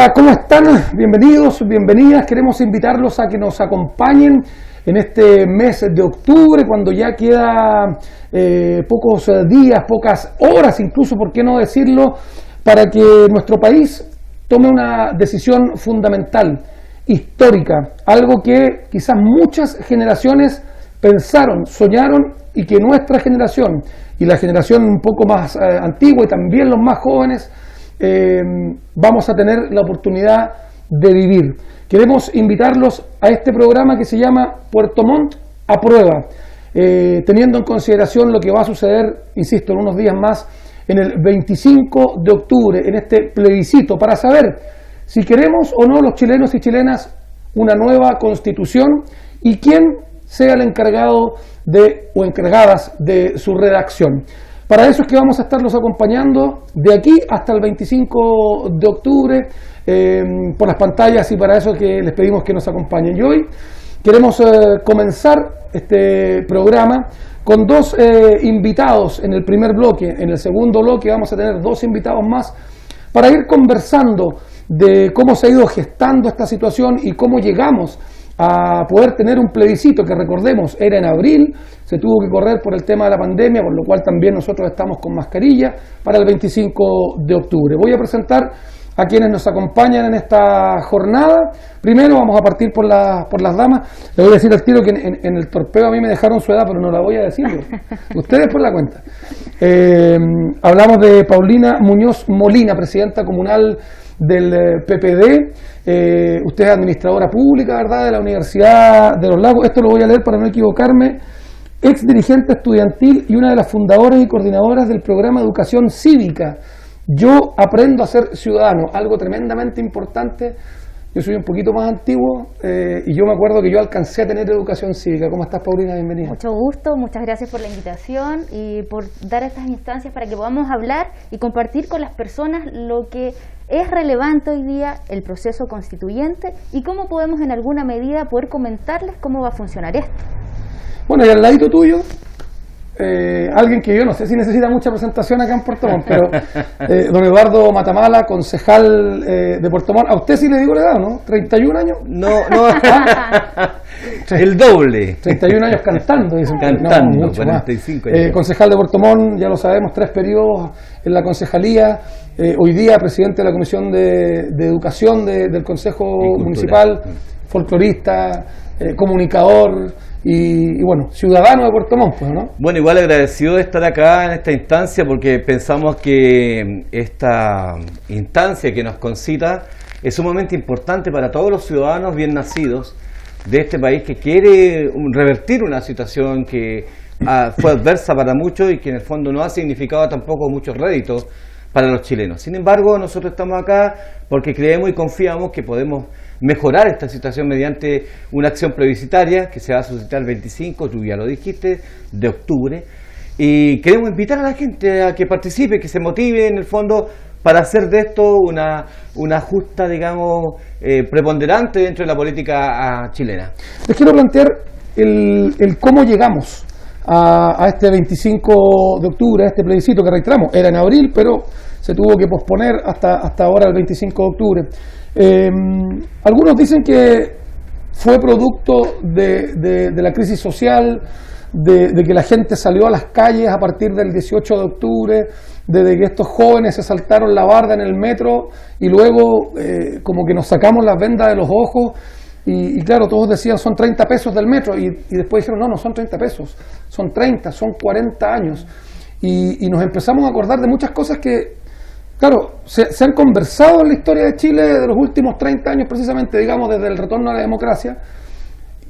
Hola, ¿cómo están? Bienvenidos, bienvenidas. Queremos invitarlos a que nos acompañen en este mes de octubre, cuando ya queda pocos días, pocas horas, incluso, por qué no decirlo, para que nuestro país tome una decisión fundamental, histórica, algo que quizás muchas generaciones pensaron, soñaron, y que nuestra generación y la generación un poco más antigua y también los más jóvenes vamos a tener la oportunidad de vivir. Queremos invitarlos a este programa que se llama Puerto Montt a prueba, teniendo en consideración lo que va a suceder, insisto, en unos días más, en el 25 de octubre, en este plebiscito, para saber si queremos o no los chilenos y chilenas una nueva constitución y quién sea el encargado de o encargadas de su redacción. Para eso es que vamos a estarlos acompañando de aquí hasta el 25 de octubre por las pantallas, y para eso es que les pedimos que nos acompañen. Y hoy queremos comenzar este programa con dos invitados en el primer bloque. En el segundo bloque vamos a tener dos invitados más para ir conversando de cómo se ha ido gestando esta situación y cómo llegamos a poder tener un plebiscito que, recordemos, era en abril, se tuvo que correr por el tema de la pandemia, por lo cual también nosotros estamos con mascarilla, para el 25 de octubre. Voy a presentar a quienes nos acompañan en esta jornada. Primero vamos a partir por las damas. Le voy a decir al tiro que en el torpeo a mí me dejaron su edad, pero no la voy a decir yo. Ustedes por la cuenta. Hablamos de Paulina Muñoz Molina, presidenta comunal del PPD. Usted es administradora pública, ¿verdad?, de la Universidad de los Lagos. Esto lo voy a leer para no equivocarme. Ex dirigente estudiantil y una de las fundadoras y coordinadoras del programa de educación cívica Yo Aprendo a Ser Ciudadano, algo tremendamente importante. Yo soy un poquito más antiguo y yo me acuerdo que yo alcancé a tener educación cívica. ¿Cómo estás, Paulina? Bienvenida. Mucho gusto, muchas gracias por la invitación y por dar estas instancias para que podamos hablar y compartir con las personas lo que es relevante hoy día, el proceso constituyente, y cómo podemos en alguna medida poder comentarles cómo va a funcionar esto. Bueno, y al ladito tuyo, alguien que yo no sé si necesita mucha presentación acá en Puerto Montt, pero don Eduardo Matamala, concejal de Puerto Montt. A usted sí le digo la edad, ¿no? ¿31 años? No, el doble. 31 años cantando, dicen. Cantando, no, mucho 45 más. Concejal de Puerto Montt, ya lo sabemos, 3 periodos en la concejalía. Hoy día presidente de la Comisión de Educación del Consejo Municipal, folclorista, comunicador y bueno, ciudadano de Puerto Montt, pues, ¿no? Bueno, igual agradecido de estar acá en esta instancia, porque pensamos que esta instancia que nos concita es sumamente importante para todos los ciudadanos bien nacidos de este país que quiere revertir una situación que fue adversa para muchos y que en el fondo no ha significado tampoco muchos réditos para los chilenos. Sin embargo, nosotros estamos acá porque creemos y confiamos que podemos mejorar esta situación mediante una acción plebiscitaria que se va a suscitar el 25, tú ya lo dijiste, de octubre, y queremos invitar a la gente a que participe, que se motive en el fondo para hacer de esto una justa, digamos, preponderante dentro de la política chilena. Les quiero plantear el cómo llegamos a este 25 de octubre, a este plebiscito que reiteramos, era en abril, pero se tuvo que posponer hasta ahora, el 25 de octubre. Algunos dicen que fue producto de la crisis social, de que la gente salió a las calles a partir del 18 de octubre, de que estos jóvenes se saltaron la barda en el metro y luego como que nos sacamos las vendas de los ojos y claro, todos decían son 30 pesos del metro y después dijeron no son 30 pesos, son 30, son 40 años y nos empezamos a acordar de muchas cosas que claro, se han conversado en la historia de Chile de los últimos 30 años precisamente, digamos, desde el retorno a la democracia.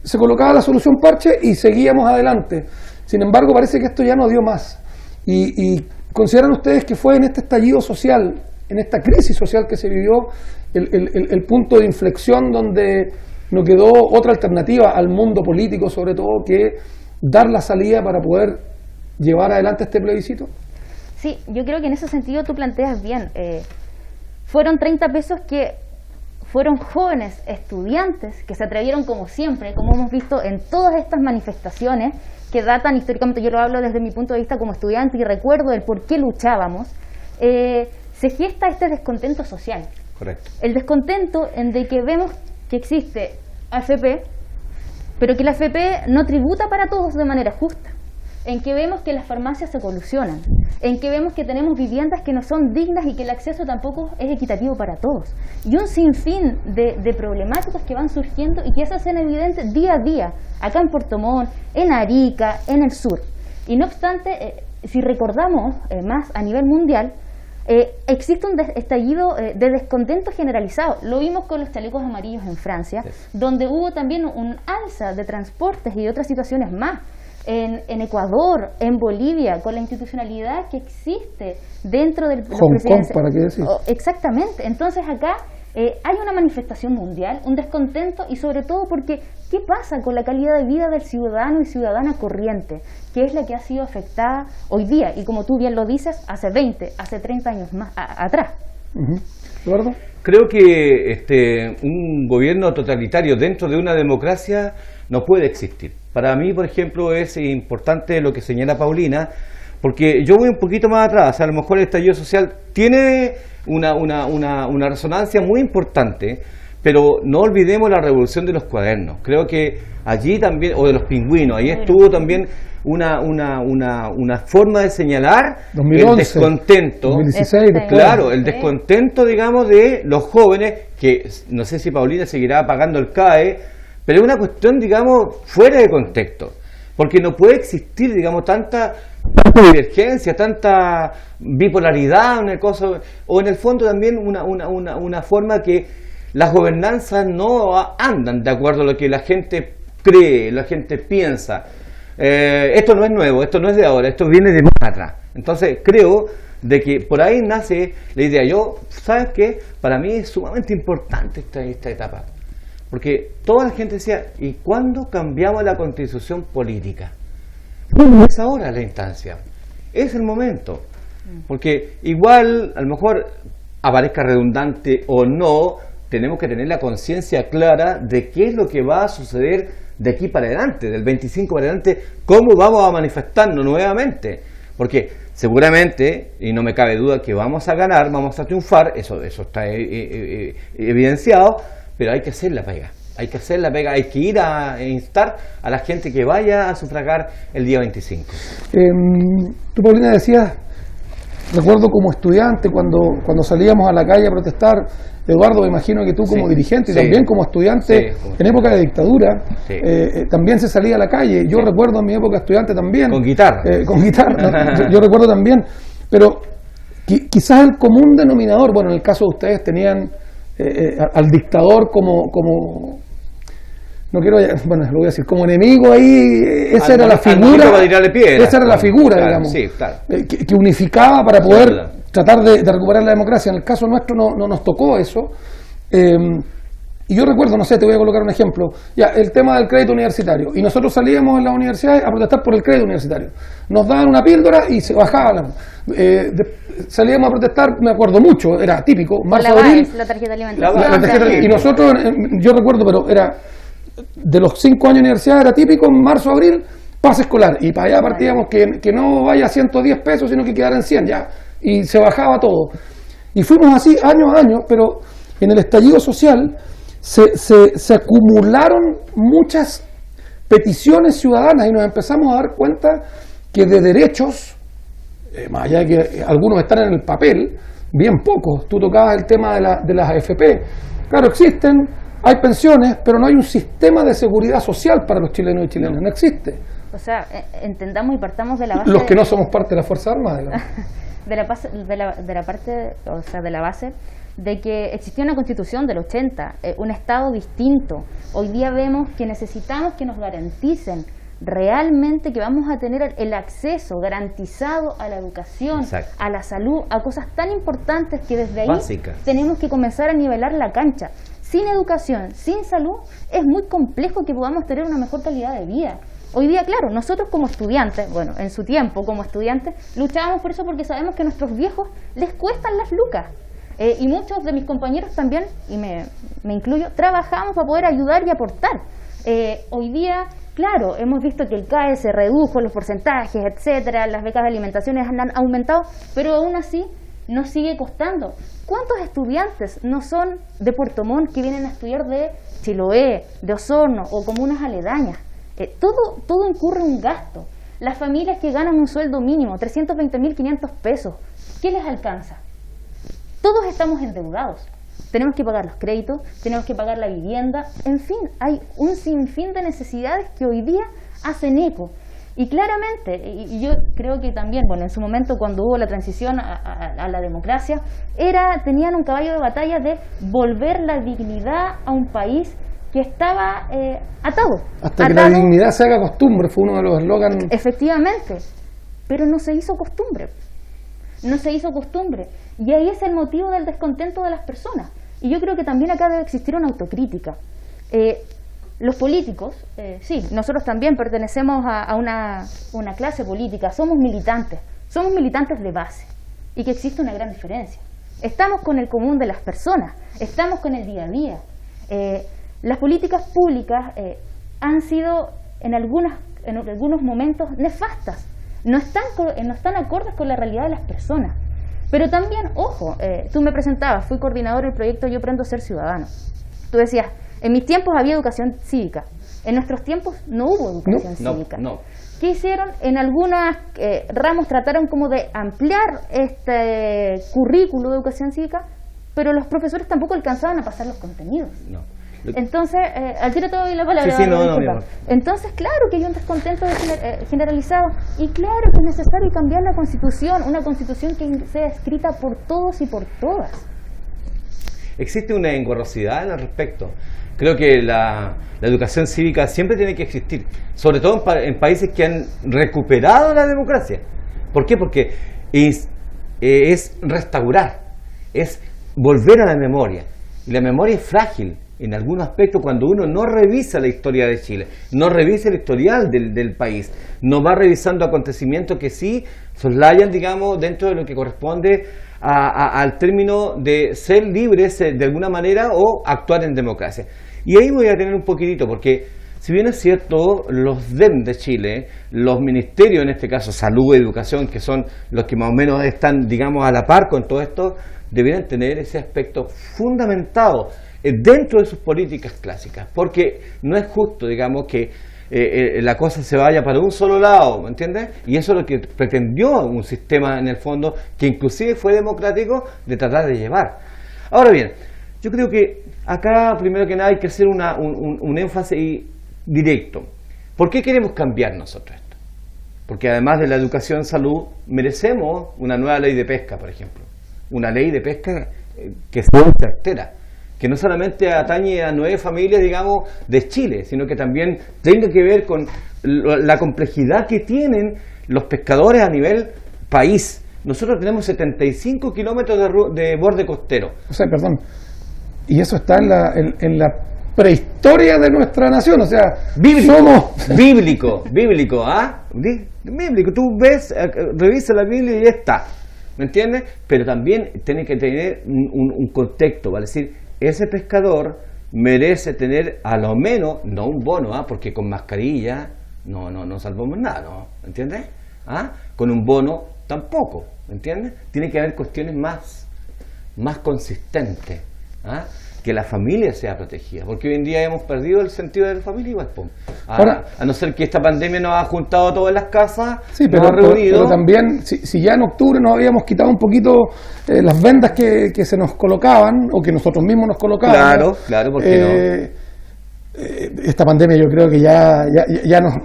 Se colocaba la solución parche y seguíamos adelante. Sin embargo, parece que esto ya no dio más. Y ¿consideran ustedes que fue en este estallido social, en esta crisis social que se vivió, el punto de inflexión donde no quedó otra alternativa al mundo político, sobre todo, que dar la salida para poder llevar adelante este plebiscito? Sí, yo creo que en ese sentido tú planteas bien. Fueron 30 pesos que fueron jóvenes estudiantes que se atrevieron, como siempre, como hemos visto en todas estas manifestaciones que datan históricamente. Yo lo hablo desde mi punto de vista como estudiante y recuerdo el por qué luchábamos. Se gesta este descontento social. Correcto. El descontento en de que vemos que existe AFP, pero que la AFP no tributa para todos de manera justa, en que vemos que las farmacias se colusionan, en que vemos que tenemos viviendas que no son dignas y que el acceso tampoco es equitativo para todos. Y un sinfín de problemáticas que van surgiendo y que se hacen evidentes día a día, acá en Puerto Montt, en Arica, en el sur. Y no obstante, si recordamos más a nivel mundial, existe un estallido de descontento generalizado. Lo vimos con los chalecos amarillos en Francia, donde hubo también un alza de transportes y de otras situaciones más. En Ecuador, en Bolivia, con la institucionalidad que existe dentro del Hong Kong, ¿para qué decir? Exactamente. Entonces acá hay una manifestación mundial, un descontento, y sobre todo porque ¿qué pasa con la calidad de vida del ciudadano y ciudadana corriente? Que es la que ha sido afectada hoy día, y como tú bien lo dices, hace 20, hace 30 años más atrás. ¿Eduardo? Creo que un gobierno totalitario dentro de una democracia no puede existir. Para mí, por ejemplo, es importante lo que señala Paulina, porque yo voy un poquito más atrás. A lo mejor el estallido social tiene una resonancia muy importante, pero no olvidemos la revolución de los cuadernos. Creo que allí también, o de los pingüinos, ahí estuvo también una forma de señalar 2011, el descontento, 2016, claro, el descontento, digamos, de los jóvenes, que no sé si Paulina seguirá pagando el CAE, pero es una cuestión, digamos, fuera de contexto, porque no puede existir, digamos, tanta divergencia, tanta bipolaridad, una cosa, o en el fondo también una forma que las gobernanzas no andan de acuerdo a lo que la gente cree, la gente piensa. Esto no es nuevo, esto no es de ahora, esto viene de más atrás. Entonces creo de que por ahí nace la idea. ¿Sabes qué? Para mí es sumamente importante esta etapa, porque toda la gente decía, ¿y cuándo cambiamos la constitución política? No es ahora la instancia, es el momento, porque igual, a lo mejor aparezca redundante o no, tenemos que tener la conciencia clara de qué es lo que va a suceder de aquí para adelante, del 25 para adelante, cómo vamos a manifestarnos nuevamente, porque seguramente, y no me cabe duda que vamos a ganar, vamos a triunfar, eso está evidenciado, pero hay que hacer la pega, hay que ir a instar a la gente que vaya a sufragar el día 25. Tú, Paulina, decías, recuerdo como estudiante cuando salíamos a la calle a protestar. Eduardo, me imagino que tú como dirigente y también como estudiante en época de dictadura, también se salía a la calle. Yo recuerdo en mi época estudiante también. Con guitarra. Yo recuerdo también, pero quizás el común denominador, bueno, en el caso de ustedes tenían al dictador como no quiero, bueno, lo voy a decir, como enemigo ahí, esa era la figura, digamos, que unificaba para poder tratar de recuperar la democracia. En el caso nuestro no nos tocó eso. Y yo recuerdo, no sé, te voy a colocar un ejemplo, ya, el tema del crédito universitario, y nosotros salíamos en las universidades a protestar por el crédito universitario, nos daban una píldora y se bajaban, salíamos a protestar, me acuerdo mucho, era típico, marzo, abril, la tarjeta alimentaria, y nosotros, yo recuerdo, pero era de los 5 años de universidad, era típico en marzo, abril, pase escolar, y para allá partíamos que no vaya a 110 pesos, sino que quedara en 100 ya, y se bajaba todo, y fuimos así año a año, pero en el estallido social se acumularon muchas peticiones ciudadanas y nos empezamos a dar cuenta que de derechos, más allá de que algunos están en el papel, bien pocos. Tú tocabas el tema de las AFP. Claro, existen, hay pensiones, pero no hay un sistema de seguridad social para los chilenos y chilenas, no existe. O sea, entendamos y partamos de la base... Los que no somos parte de la Fuerza Armada, digamos. de la base de que existía una constitución del 80, un Estado distinto. Hoy día vemos que necesitamos que nos garanticen realmente que vamos a tener el acceso garantizado a la educación, exacto, a la salud, a cosas tan importantes que desde ahí básicas. Tenemos que comenzar a nivelar la cancha. Sin educación, sin salud, es muy complejo que podamos tener una mejor calidad de vida. Hoy día, claro, nosotros como estudiantes, bueno, en su tiempo como estudiantes, luchábamos por eso porque sabemos que a nuestros viejos les cuestan las lucas. Y muchos de mis compañeros también, y me incluyo, trabajamos para poder ayudar y aportar. Hoy día, claro, hemos visto que el CAE se redujo, los porcentajes, etcétera, las becas de alimentación han aumentado, pero aún así nos sigue costando. ¿Cuántos estudiantes no son de Puerto Montt que vienen a estudiar de Chiloé, de Osorno o comunas aledañas? Todo incurre un gasto. Las familias que ganan un sueldo mínimo, 320.500 pesos, ¿qué les alcanza? Todos estamos endeudados. Tenemos que pagar los créditos, tenemos que pagar la vivienda, en fin, hay un sinfín de necesidades que hoy día hacen eco. Y claramente, y yo creo que también, bueno, en su momento cuando hubo la transición a la democracia, tenían un caballo de batalla de volver la dignidad a un país que estaba atado. Hasta que la dignidad se haga costumbre, fue uno de los eslóganes. Efectivamente, pero no se hizo costumbre. No se hizo costumbre. Y ahí es el motivo del descontento de las personas. Y yo creo que también acá debe existir una autocrítica. Los políticos, sí, nosotros también pertenecemos a una clase política, somos militantes de base, y que existe una gran diferencia. Estamos con el común de las personas, estamos con el día a día. Las políticas públicas han sido en algunos momentos nefastas, no están acordes con la realidad de las personas. Pero también, ojo, tú me presentabas, fui coordinador del proyecto Yo Aprendo a Ser Ciudadano. Tú decías, en mis tiempos había educación cívica, en nuestros tiempos no hubo educación cívica. No. ¿Qué hicieron? En algunos ramos trataron como de ampliar este currículo de educación cívica, pero los profesores tampoco alcanzaban a pasar los contenidos. No. Entonces, al tiro te doy la palabra. Sí, no, entonces, claro que hay un descontento generalizado, y claro que es necesario cambiar la Constitución, una Constitución que sea escrita por todos y por todas. Existe una engorrosidad al respecto. Creo que la educación cívica siempre tiene que existir, sobre todo en países que han recuperado la democracia. ¿Por qué? Porque es restaurar, es volver a la memoria. Y la memoria es frágil en algunos aspectos cuando uno no revisa la historia de Chile, no revisa el historial del país, no va revisando acontecimientos que sí soslayan, digamos, dentro de lo que corresponde al término de ser libres de alguna manera o actuar en democracia. Y ahí voy a tener un poquitito, porque si bien es cierto, los DEM de Chile, los ministerios, en este caso Salud, Educación, que son los que más o menos están, digamos, a la par con todo esto, deberían tener ese aspecto fundamentado dentro de sus políticas clásicas, porque no es justo, digamos, que la cosa se vaya para un solo lado, ¿me entiendes? Y eso es lo que pretendió un sistema, en el fondo, que inclusive fue democrático, de tratar de llevar. Ahora bien, yo creo que acá, primero que nada, hay que hacer un énfasis directo. ¿Por qué queremos cambiar nosotros esto? Porque además de la educación, salud, merecemos una nueva ley de pesca, por ejemplo. Una ley de pesca que sea certera, que no solamente atañe a 9 familias, digamos, de Chile, sino que también tenga que ver con la complejidad que tienen los pescadores a nivel país. Nosotros tenemos 75 kilómetros de borde costero. O sea, perdón, y eso está en la prehistoria de nuestra nación, o sea, bíblico, ¿ah? Bíblico, tú ves, revisa la Biblia y ya está, ¿me entiendes? Pero también tiene que tener un contexto, ¿vale? Es decir, ese pescador merece tener a lo menos, no un bono, porque con mascarilla no salvamos nada, ¿no? ¿Entiendes? Con un bono tampoco, ¿entiendes? Tiene que haber cuestiones más consistentes, que la familia sea protegida, porque hoy en día hemos perdido el sentido de la familia igual, a no ser que esta pandemia nos ha juntado a todas las casas, sí, pero también, si ya en octubre nos habíamos quitado un poquito las vendas que se nos colocaban, o que nosotros mismos nos colocábamos. Claro, porque esta pandemia yo creo que ya nos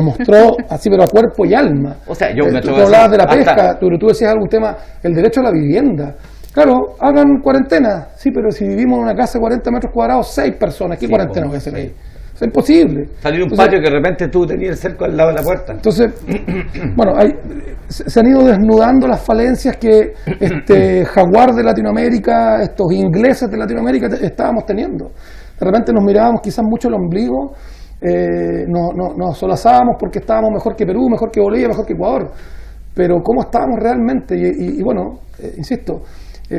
mostró así, pero a cuerpo y alma. O sea, tú hablabas de la pesca, tú decías algún tema, el derecho a la vivienda. Claro, hagan cuarentena, sí, pero si vivimos en una casa de 40 metros cuadrados, 6 personas, ¿qué cuarentena voy a hacer ahí? Es imposible. Salir un patio que de repente tú tenías el cerco al lado de la puerta. Entonces, bueno, se han ido desnudando las falencias que este jaguar de Latinoamérica, estos ingleses de Latinoamérica estábamos teniendo. De repente nos mirábamos quizás mucho el ombligo, nos solazábamos porque estábamos mejor que Perú, mejor que Bolivia, mejor que Ecuador. Pero ¿cómo estábamos realmente? Y bueno, insisto,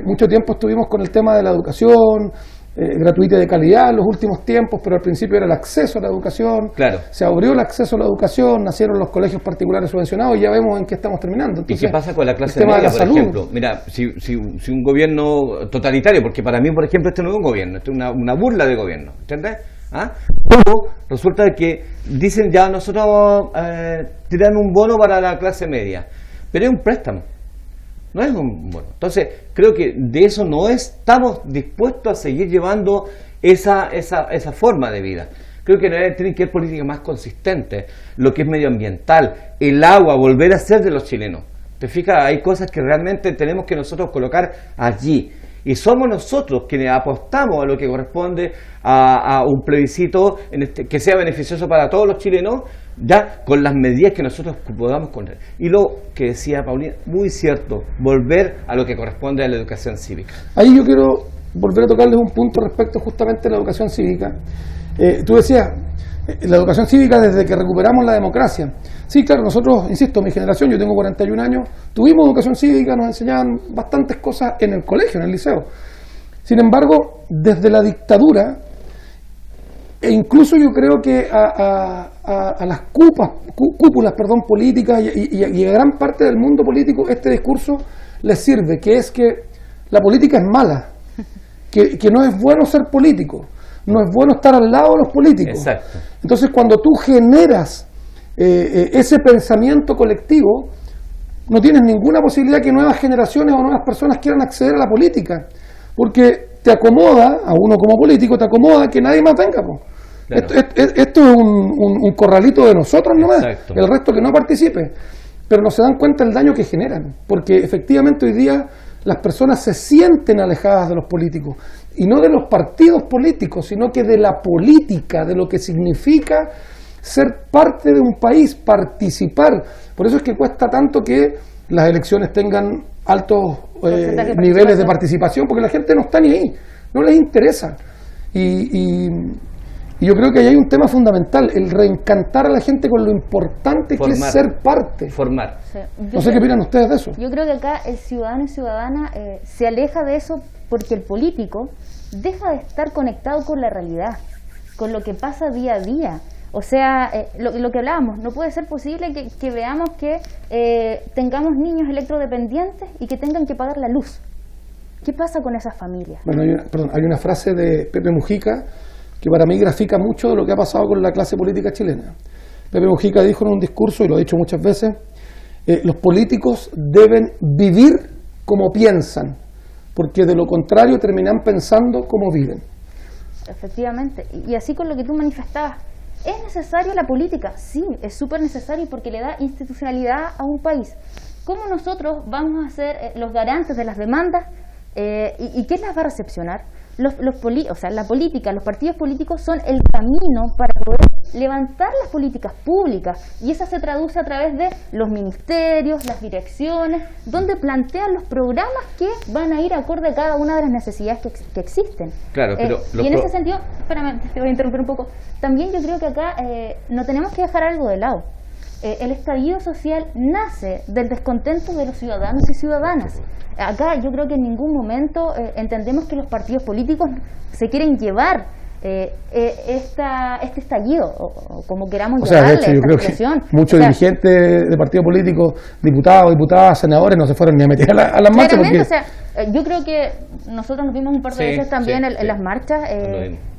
mucho tiempo estuvimos con el tema de la educación, gratuita y de calidad en los últimos tiempos, pero al principio era el acceso a la educación. Claro. Se abrió el acceso a la educación, nacieron los colegios particulares subvencionados y ya vemos en qué estamos terminando. Entonces, ¿y qué pasa con la clase el tema media, de la por salud. ejemplo? Mira, si un gobierno totalitario, porque para mí, por ejemplo, este no es un gobierno, esto es una burla de gobierno, ¿entiendes? ¿Ah? Luego resulta que dicen ya nosotros vamos a tirar un bono para la clase media, pero es un préstamo. No es un bono. Entonces, creo que de eso no estamos dispuestos a seguir llevando esa forma de vida. Creo que tienen que haber políticas más consistentes, lo que es medioambiental, el agua, volver a ser de los chilenos. ¿Te fijas? Hay cosas que realmente tenemos que nosotros colocar allí. Y somos nosotros quienes apostamos a lo que corresponde a un plebiscito que sea beneficioso para todos los chilenos, ya con las medidas que nosotros podamos poner. Y lo que decía Paulina, muy cierto, volver a lo que corresponde a la educación cívica. Ahí yo quiero volver a tocarles un punto respecto justamente a la educación cívica. Tú decías, la educación cívica desde que recuperamos la democracia. Sí, claro, nosotros, insisto, mi generación, yo tengo 41 años, tuvimos educación cívica, nos enseñaban bastantes cosas en el colegio, en el liceo. Sin embargo, desde la dictadura, e incluso yo creo que a las cúpulas políticas y a gran parte del mundo político, este discurso les sirve, que es que la política es mala, que no es bueno ser político, no es bueno estar al lado de los políticos. Exacto. Entonces, cuando tú generas ese pensamiento colectivo, no tienes ninguna posibilidad que nuevas generaciones o nuevas personas quieran acceder a la política, porque te acomoda, a uno como político, te acomoda que nadie más venga, po. Claro. Esto es un corralito de nosotros nomás, exacto, el resto que no participe, pero no se dan cuenta del daño que generan, porque efectivamente hoy día las personas se sienten alejadas de los políticos, y no de los partidos políticos, sino que de la política, de lo que significa ser parte de un país, participar. Por eso es que cuesta tanto que las elecciones tengan altos niveles de participación, porque la gente no está ni ahí, no les interesa. Y yo creo que ahí hay un tema fundamental, el reencantar a la gente con lo importante que es ser parte. Formar. Sí. No sé qué opinan ustedes de eso. Yo creo que acá el ciudadano y ciudadana se aleja de eso porque el político deja de estar conectado con la realidad, con lo que pasa día a día. O sea, lo que hablábamos, no puede ser posible que veamos que tengamos niños electrodependientes y que tengan que pagar la luz. ¿Qué pasa con esas familias? Bueno, hay una frase de Pepe Mujica que para mí grafica mucho de lo que ha pasado con la clase política chilena. Pepe Mujica dijo en un discurso, y lo ha dicho muchas veces, los políticos deben vivir como piensan, porque de lo contrario terminan pensando como viven. Efectivamente, y así con lo que tú manifestabas, ¿es necesaria la política? Sí, es súper necesario porque le da institucionalidad a un país. ¿Cómo nosotros vamos a ser los garantes de las demandas y quién las va a recepcionar? La política, los partidos políticos son el camino para poder levantar las políticas públicas, y esa se traduce a través de los ministerios, las direcciones, donde plantean los programas que van a ir acorde a cada una de las necesidades que existen. Claro, pero y en ese sentido, espérame, te voy a interrumpir un poco, también yo creo que acá no tenemos que dejar algo de lado. El estallido social nace del descontento de los ciudadanos y ciudadanas. Acá yo creo que en ningún momento entendemos que los partidos políticos se quieren llevar este estallido, o como queramos llamarle, de hecho, yo creo que muchos dirigentes de partidos políticos, diputados, diputadas, senadores, no se fueron ni a meter a las marchas. Porque... yo creo que nosotros nos vimos un par de veces también en las marchas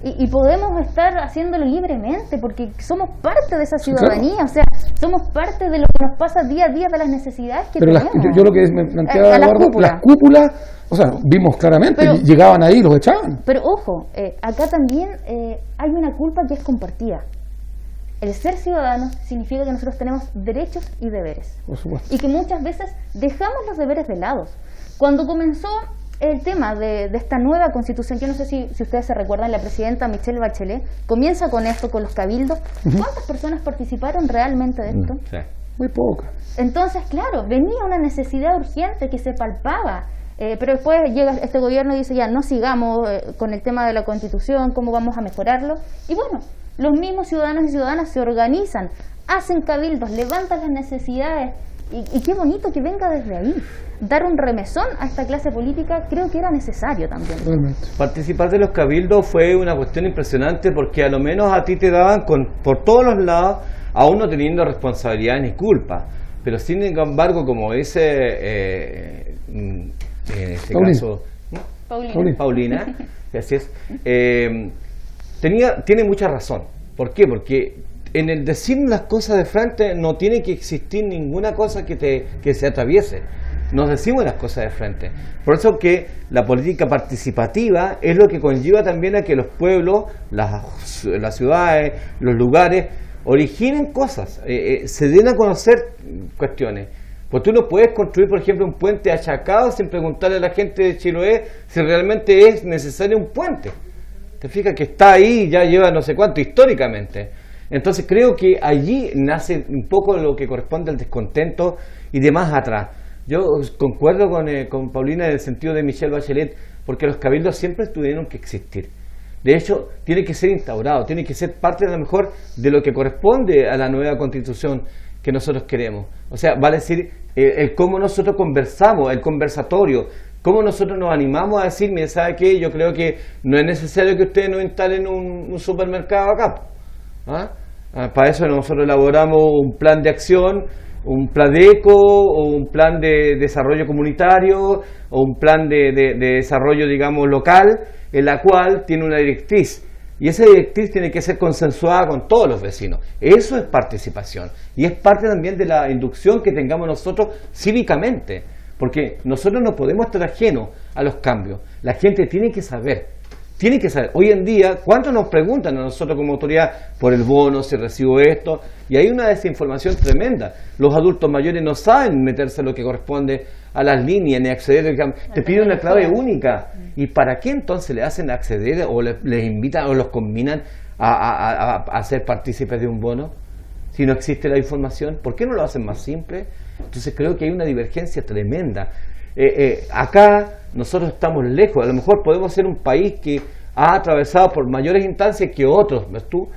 y podemos estar haciéndolo libremente porque somos parte de esa ciudadanía, claro. O sea, somos parte de lo que nos pasa día a día, de las necesidades que tenemos. Yo lo que me planteaba Eduardo, las cúpulas, o sea, vimos claramente, llegaban ahí y los echaban. Pero ojo, acá también hay una culpa que es compartida. El ser ciudadano significa que nosotros tenemos derechos y deberes. Por supuesto. Y que muchas veces dejamos los deberes de lado. Cuando comenzó el tema de esta nueva constitución, yo no sé si ustedes se recuerdan, la presidenta Michelle Bachelet comienza con esto, con los cabildos. ¿Cuántas personas participaron realmente de esto? Sí. Muy pocas. Entonces, claro, venía una necesidad urgente que se palpaba. Pero después llega este gobierno y dice ya, no sigamos con el tema de la constitución, cómo vamos a mejorarlo. Y bueno, los mismos ciudadanos y ciudadanas se organizan, hacen cabildos, levantan las necesidades Y qué bonito que venga desde ahí. Dar un remesón a esta clase política creo que era necesario también. Realmente. Participar de los cabildos fue una cuestión impresionante porque a lo menos a ti te daban por todos los lados, aún no teniendo responsabilidad ni culpa. Pero sin embargo, como dice en este Paulina. caso Paulina, así es, tiene mucha razón. ¿Por qué? Porque en el decir las cosas de frente no tiene que existir ninguna cosa que se atraviese. Nos decimos las cosas de frente. Por eso que la política participativa es lo que conlleva también a que los pueblos, las ciudades, los lugares, originen cosas, se den a conocer cuestiones. Pues tú no puedes construir, por ejemplo, un puente achacado sin preguntarle a la gente de Chiloé si realmente es necesario un puente. Te fijas que está ahí, ya lleva no sé cuánto históricamente. Entonces creo que allí nace un poco lo que corresponde al descontento y de más atrás. Yo concuerdo con Paulina en el sentido de Michelle Bachelet, porque los cabildos siempre tuvieron que existir. De hecho, tiene que ser instaurado, tiene que ser parte a lo mejor de lo que corresponde a la nueva constitución que nosotros queremos. O sea, vale decir, el cómo nosotros conversamos, el conversatorio, cómo nosotros nos animamos a decir, mire, ¿sabe qué? Yo creo que no es necesario que ustedes nos instalen un supermercado acá. Para eso nosotros elaboramos un plan de acción, un PLADECO, o un plan de desarrollo comunitario, o un plan de desarrollo, digamos, local, en la cual tiene una directriz. Y esa directriz tiene que ser consensuada con todos los vecinos. Eso es participación. Y es parte también de la inducción que tengamos nosotros cívicamente. Porque nosotros no podemos estar ajenos a los cambios. La gente tiene que saber. Tiene que saber. Hoy en día, ¿cuántos nos preguntan a nosotros como autoridad por el bono, si recibo esto? Y hay una desinformación tremenda. Los adultos mayores no saben meterse en lo que corresponde a las líneas ni acceder. Te piden una clave única. ¿Y para qué entonces le hacen acceder o les invitan o los combinan a ser partícipes de un bono? Si no existe la información, ¿por qué no lo hacen más simple? Entonces creo que hay una divergencia tremenda. Acá nosotros estamos lejos, a lo mejor podemos ser un país que ha atravesado por mayores instancias que otros, ¿ves tú?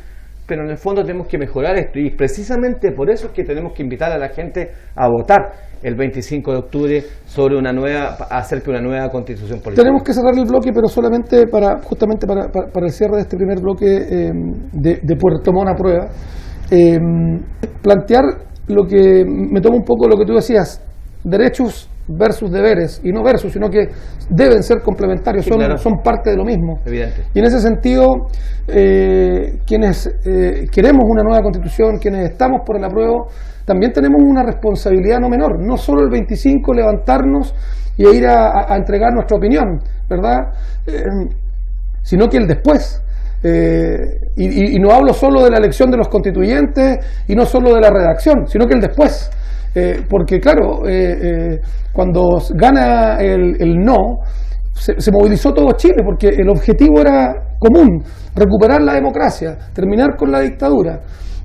Pero en el fondo tenemos que mejorar esto y precisamente por eso es que tenemos que invitar a la gente a votar el 25 de octubre sobre acerca de una nueva constitución política. Tenemos que cerrar el bloque, pero solamente justamente para el cierre de este primer bloque de Puerto Montt a prueba, plantear lo que me toma un poco lo que tú decías, derechos versus deberes, y no versus, sino que deben ser complementarios, sí, claro. Son parte de lo mismo. Evidente. Y en ese sentido, quienes queremos una nueva constitución, quienes estamos por el apruebo, también tenemos una responsabilidad no menor, no solo el 25 levantarnos y ir a entregar nuestra opinión, ¿verdad? Sino que el después. Y no hablo solo de la elección de los constituyentes y no solo de la redacción, sino que el después. Porque claro, cuando gana el no, se movilizó todo Chile, porque el objetivo era común, recuperar la democracia, terminar con la dictadura.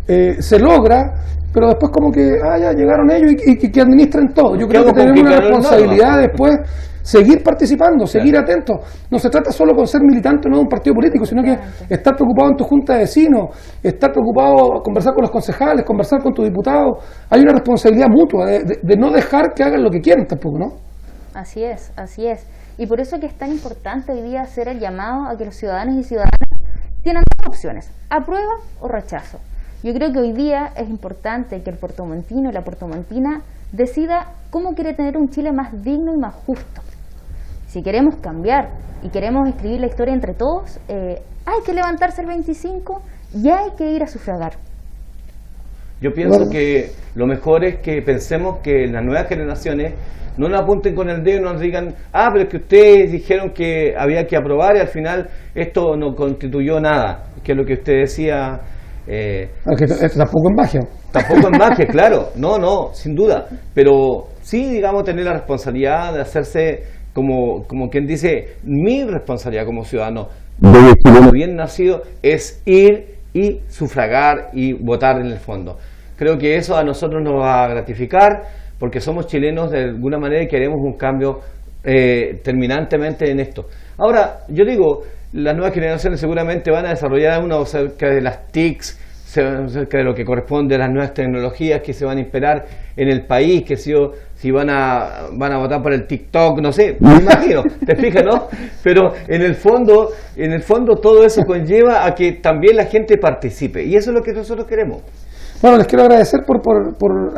Se logra, pero después como que ya llegaron ellos y que administren todo. Yo creo que tenemos una responsabilidad después, seguir participando, seguir atentos. No se trata solo con ser militante no de un partido político, sino que estar preocupado en tu junta de vecinos, estar preocupado, conversar con los concejales, conversar con tu diputado. Hay una responsabilidad mutua de no dejar que hagan lo que quieren tampoco, ¿no? Así es, así es. Y por eso que es tan importante hoy día hacer el llamado a que los ciudadanos y ciudadanas tienen dos opciones, aprueba o rechazo. Yo creo que hoy día es importante que el puertomontino y la puertomontina decida cómo quiere tener un Chile más digno y más justo. Si queremos cambiar y queremos escribir la historia entre todos, hay que levantarse el 25 y hay que ir a sufragar. Yo pienso que lo mejor es que pensemos que las nuevas generaciones no nos apunten con el dedo y nos digan, pero es que ustedes dijeron que había que aprobar y al final esto no constituyó nada, que es lo que usted decía. Tampoco en magia. Tampoco en magia, claro, no, sin duda, pero sí, digamos, tener la responsabilidad de hacerse, como quien dice, mi responsabilidad como ciudadano bien nacido es ir y sufragar y votar en el fondo. Creo que eso a nosotros nos va a gratificar porque somos chilenos de alguna manera y queremos un cambio terminantemente en esto. Ahora, yo digo, las nuevas generaciones seguramente van a desarrollar una acerca de las TICs, acerca de lo que corresponde a las nuevas tecnologías que se van a imperar en el país, que si van a votar por el TikTok, no sé, me imagino, te fijas, ¿no? Pero en el fondo todo eso conlleva a que también la gente participe, y eso es lo que nosotros queremos. Bueno, les quiero agradecer por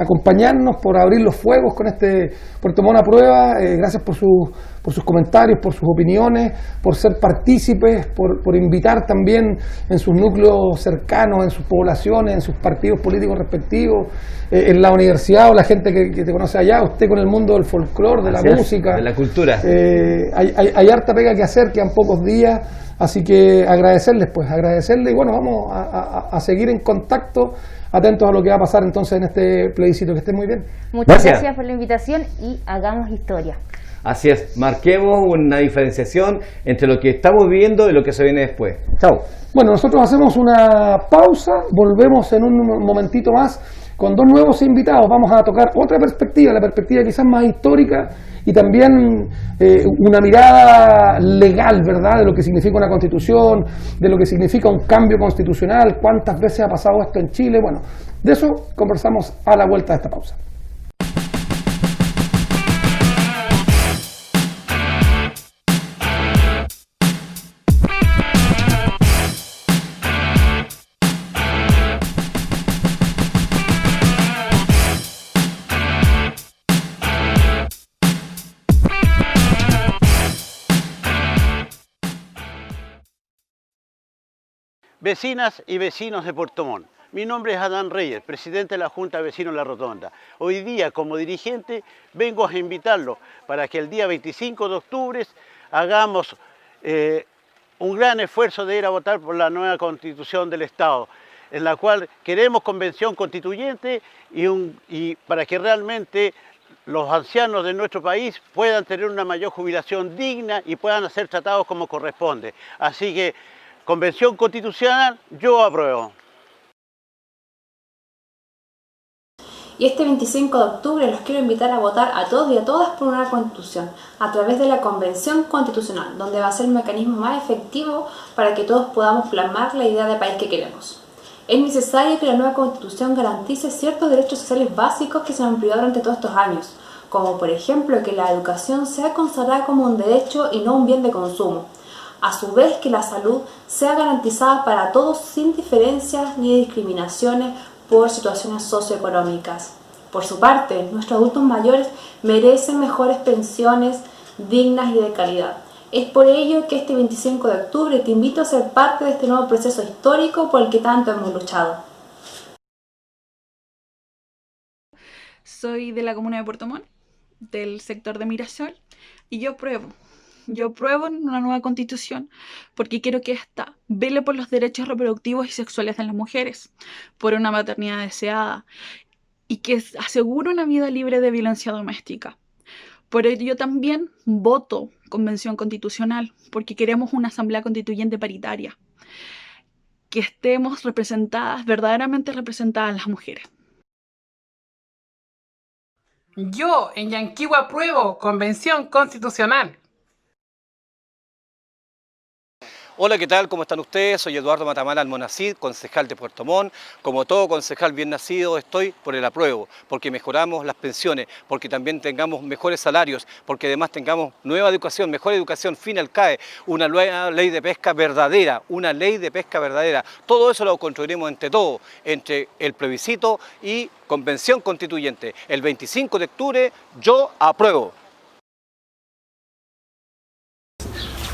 acompañarnos, por abrir los fuegos con este Puerto Montt a prueba. Gracias por sus comentarios, por sus opiniones, por ser partícipes, por invitar también en sus núcleos cercanos, en sus poblaciones, en sus partidos políticos respectivos, en la universidad o la gente que te conoce allá, usted con el mundo del folclore, de la música, de la cultura. Hay harta pega que hacer, quedan pocos días, así que agradecerles y bueno, vamos a seguir en contacto, atentos a lo que va a pasar entonces en este plebiscito. Que estén muy bien. Muchas gracias por la invitación y hagamos historia. Así es, marquemos una diferenciación entre lo que estamos viviendo y lo que se viene después. Chao. Bueno, nosotros hacemos una pausa, volvemos en un momentito más con dos nuevos invitados. Vamos a tocar otra perspectiva, la perspectiva quizás más histórica y también una mirada legal, ¿verdad?, de lo que significa una constitución, de lo que significa un cambio constitucional, cuántas veces ha pasado esto en Chile. Bueno, de eso conversamos a la vuelta de esta pausa. Vecinas y vecinos de Puerto Montt, mi nombre es Adán Reyes, presidente de la Junta de Vecinos La Rotonda. Hoy día, como dirigente, vengo a invitarlos para que el día 25 de octubre hagamos un gran esfuerzo de ir a votar por la nueva Constitución del Estado, en la cual queremos convención constituyente y para que realmente los ancianos de nuestro país puedan tener una mayor jubilación digna y puedan ser tratados como corresponde. Así que Convención Constitucional, yo apruebo. Y este 25 de octubre los quiero invitar a votar a todos y a todas por una constitución, a través de la Convención Constitucional, donde va a ser el mecanismo más efectivo para que todos podamos plasmar la idea de país que queremos. Es necesario que la nueva constitución garantice ciertos derechos sociales básicos que se han privado durante todos estos años, como por ejemplo que la educación sea consagrada como un derecho y no un bien de consumo. A su vez, que la salud sea garantizada para todos sin diferencias ni discriminaciones por situaciones socioeconómicas. Por su parte, nuestros adultos mayores merecen mejores pensiones dignas y de calidad. Es por ello que este 25 de octubre te invito a ser parte de este nuevo proceso histórico por el que tanto hemos luchado. Soy de la comuna de Puerto Montt, del sector de Mirasol, y yo apruebo una nueva constitución porque quiero que ésta vele por los derechos reproductivos y sexuales de las mujeres, por una maternidad deseada y que asegure una vida libre de violencia doméstica. Por ello también voto Convención Constitucional, porque queremos una asamblea constituyente paritaria, que estemos representadas, verdaderamente representadas las mujeres. Yo en Yanquihue apruebo Convención Constitucional. Hola, ¿qué tal? ¿Cómo están ustedes? Soy Eduardo Matamala Almonacid, concejal de Puerto Montt. Como todo concejal bien nacido, estoy por el apruebo, porque mejoramos las pensiones, porque también tengamos mejores salarios, porque además tengamos nueva educación, mejor educación, fin al CAE, una nueva ley de pesca verdadera, Todo eso lo construiremos entre todos, entre el plebiscito y Convención Constituyente. El 25 de octubre, yo apruebo.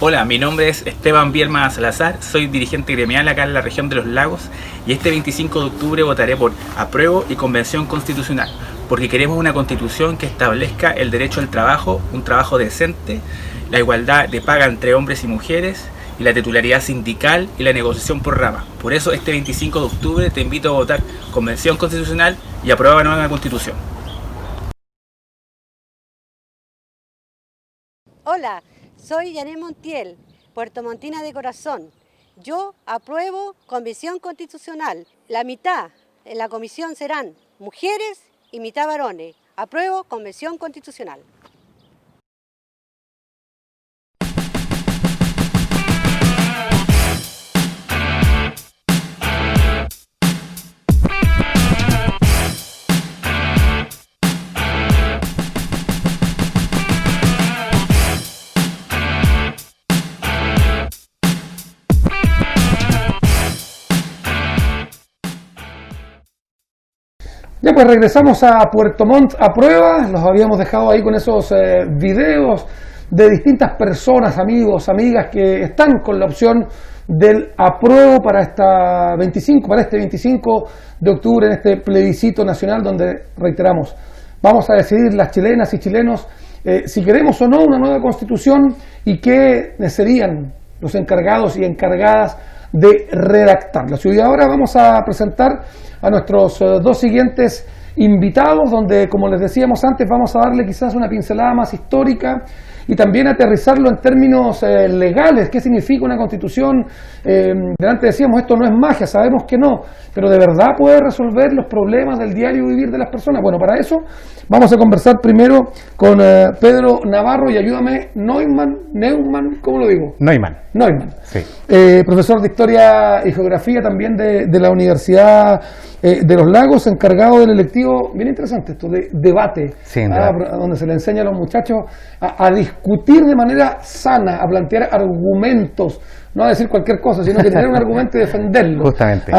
Hola, mi nombre es Esteban Bielma Salazar, soy dirigente gremial acá en la región de Los Lagos y este 25 de octubre votaré por apruebo y Convención Constitucional, porque queremos una constitución que establezca el derecho al trabajo, un trabajo decente, la igualdad de paga entre hombres y mujeres y la titularidad sindical y la negociación por rama. Por eso este 25 de octubre te invito a votar Convención Constitucional y aprueba la nueva constitución. Hola. Soy Yané Montiel, puertomontina de corazón. Yo apruebo Convención Constitucional. La mitad en la comisión serán mujeres y mitad varones. Apruebo Convención Constitucional. Ya pues regresamos a Puerto Montt a prueba, los habíamos dejado ahí con esos videos de distintas personas, amigos, amigas que están con la opción del apruebo para este 25 de octubre en este plebiscito nacional donde, reiteramos, vamos a decidir las chilenas y chilenos si queremos o no una nueva constitución y qué serían los encargados y encargadas de redactarla. Y ahora vamos a presentar a nuestros dos siguientes invitados, donde, como les decíamos antes, vamos a darle quizás una pincelada más histórica y también aterrizarlo en términos legales. ¿Qué significa una constitución? Delante decíamos, esto no es magia, sabemos que no, pero ¿de verdad puede resolver los problemas del diario vivir de las personas? Bueno, para eso vamos a conversar primero con Pedro Navarro, y ayúdame, Neumann, ¿cómo lo digo? Neumann, sí. Profesor de Historia y Geografía también de la Universidad de los Lagos, encargado del electivo, bien interesante esto, de debate, sí, donde se le enseña a los muchachos a discutir de manera sana, a plantear argumentos, no a decir cualquier cosa, sino que tener un argumento y defenderlo. Justamente.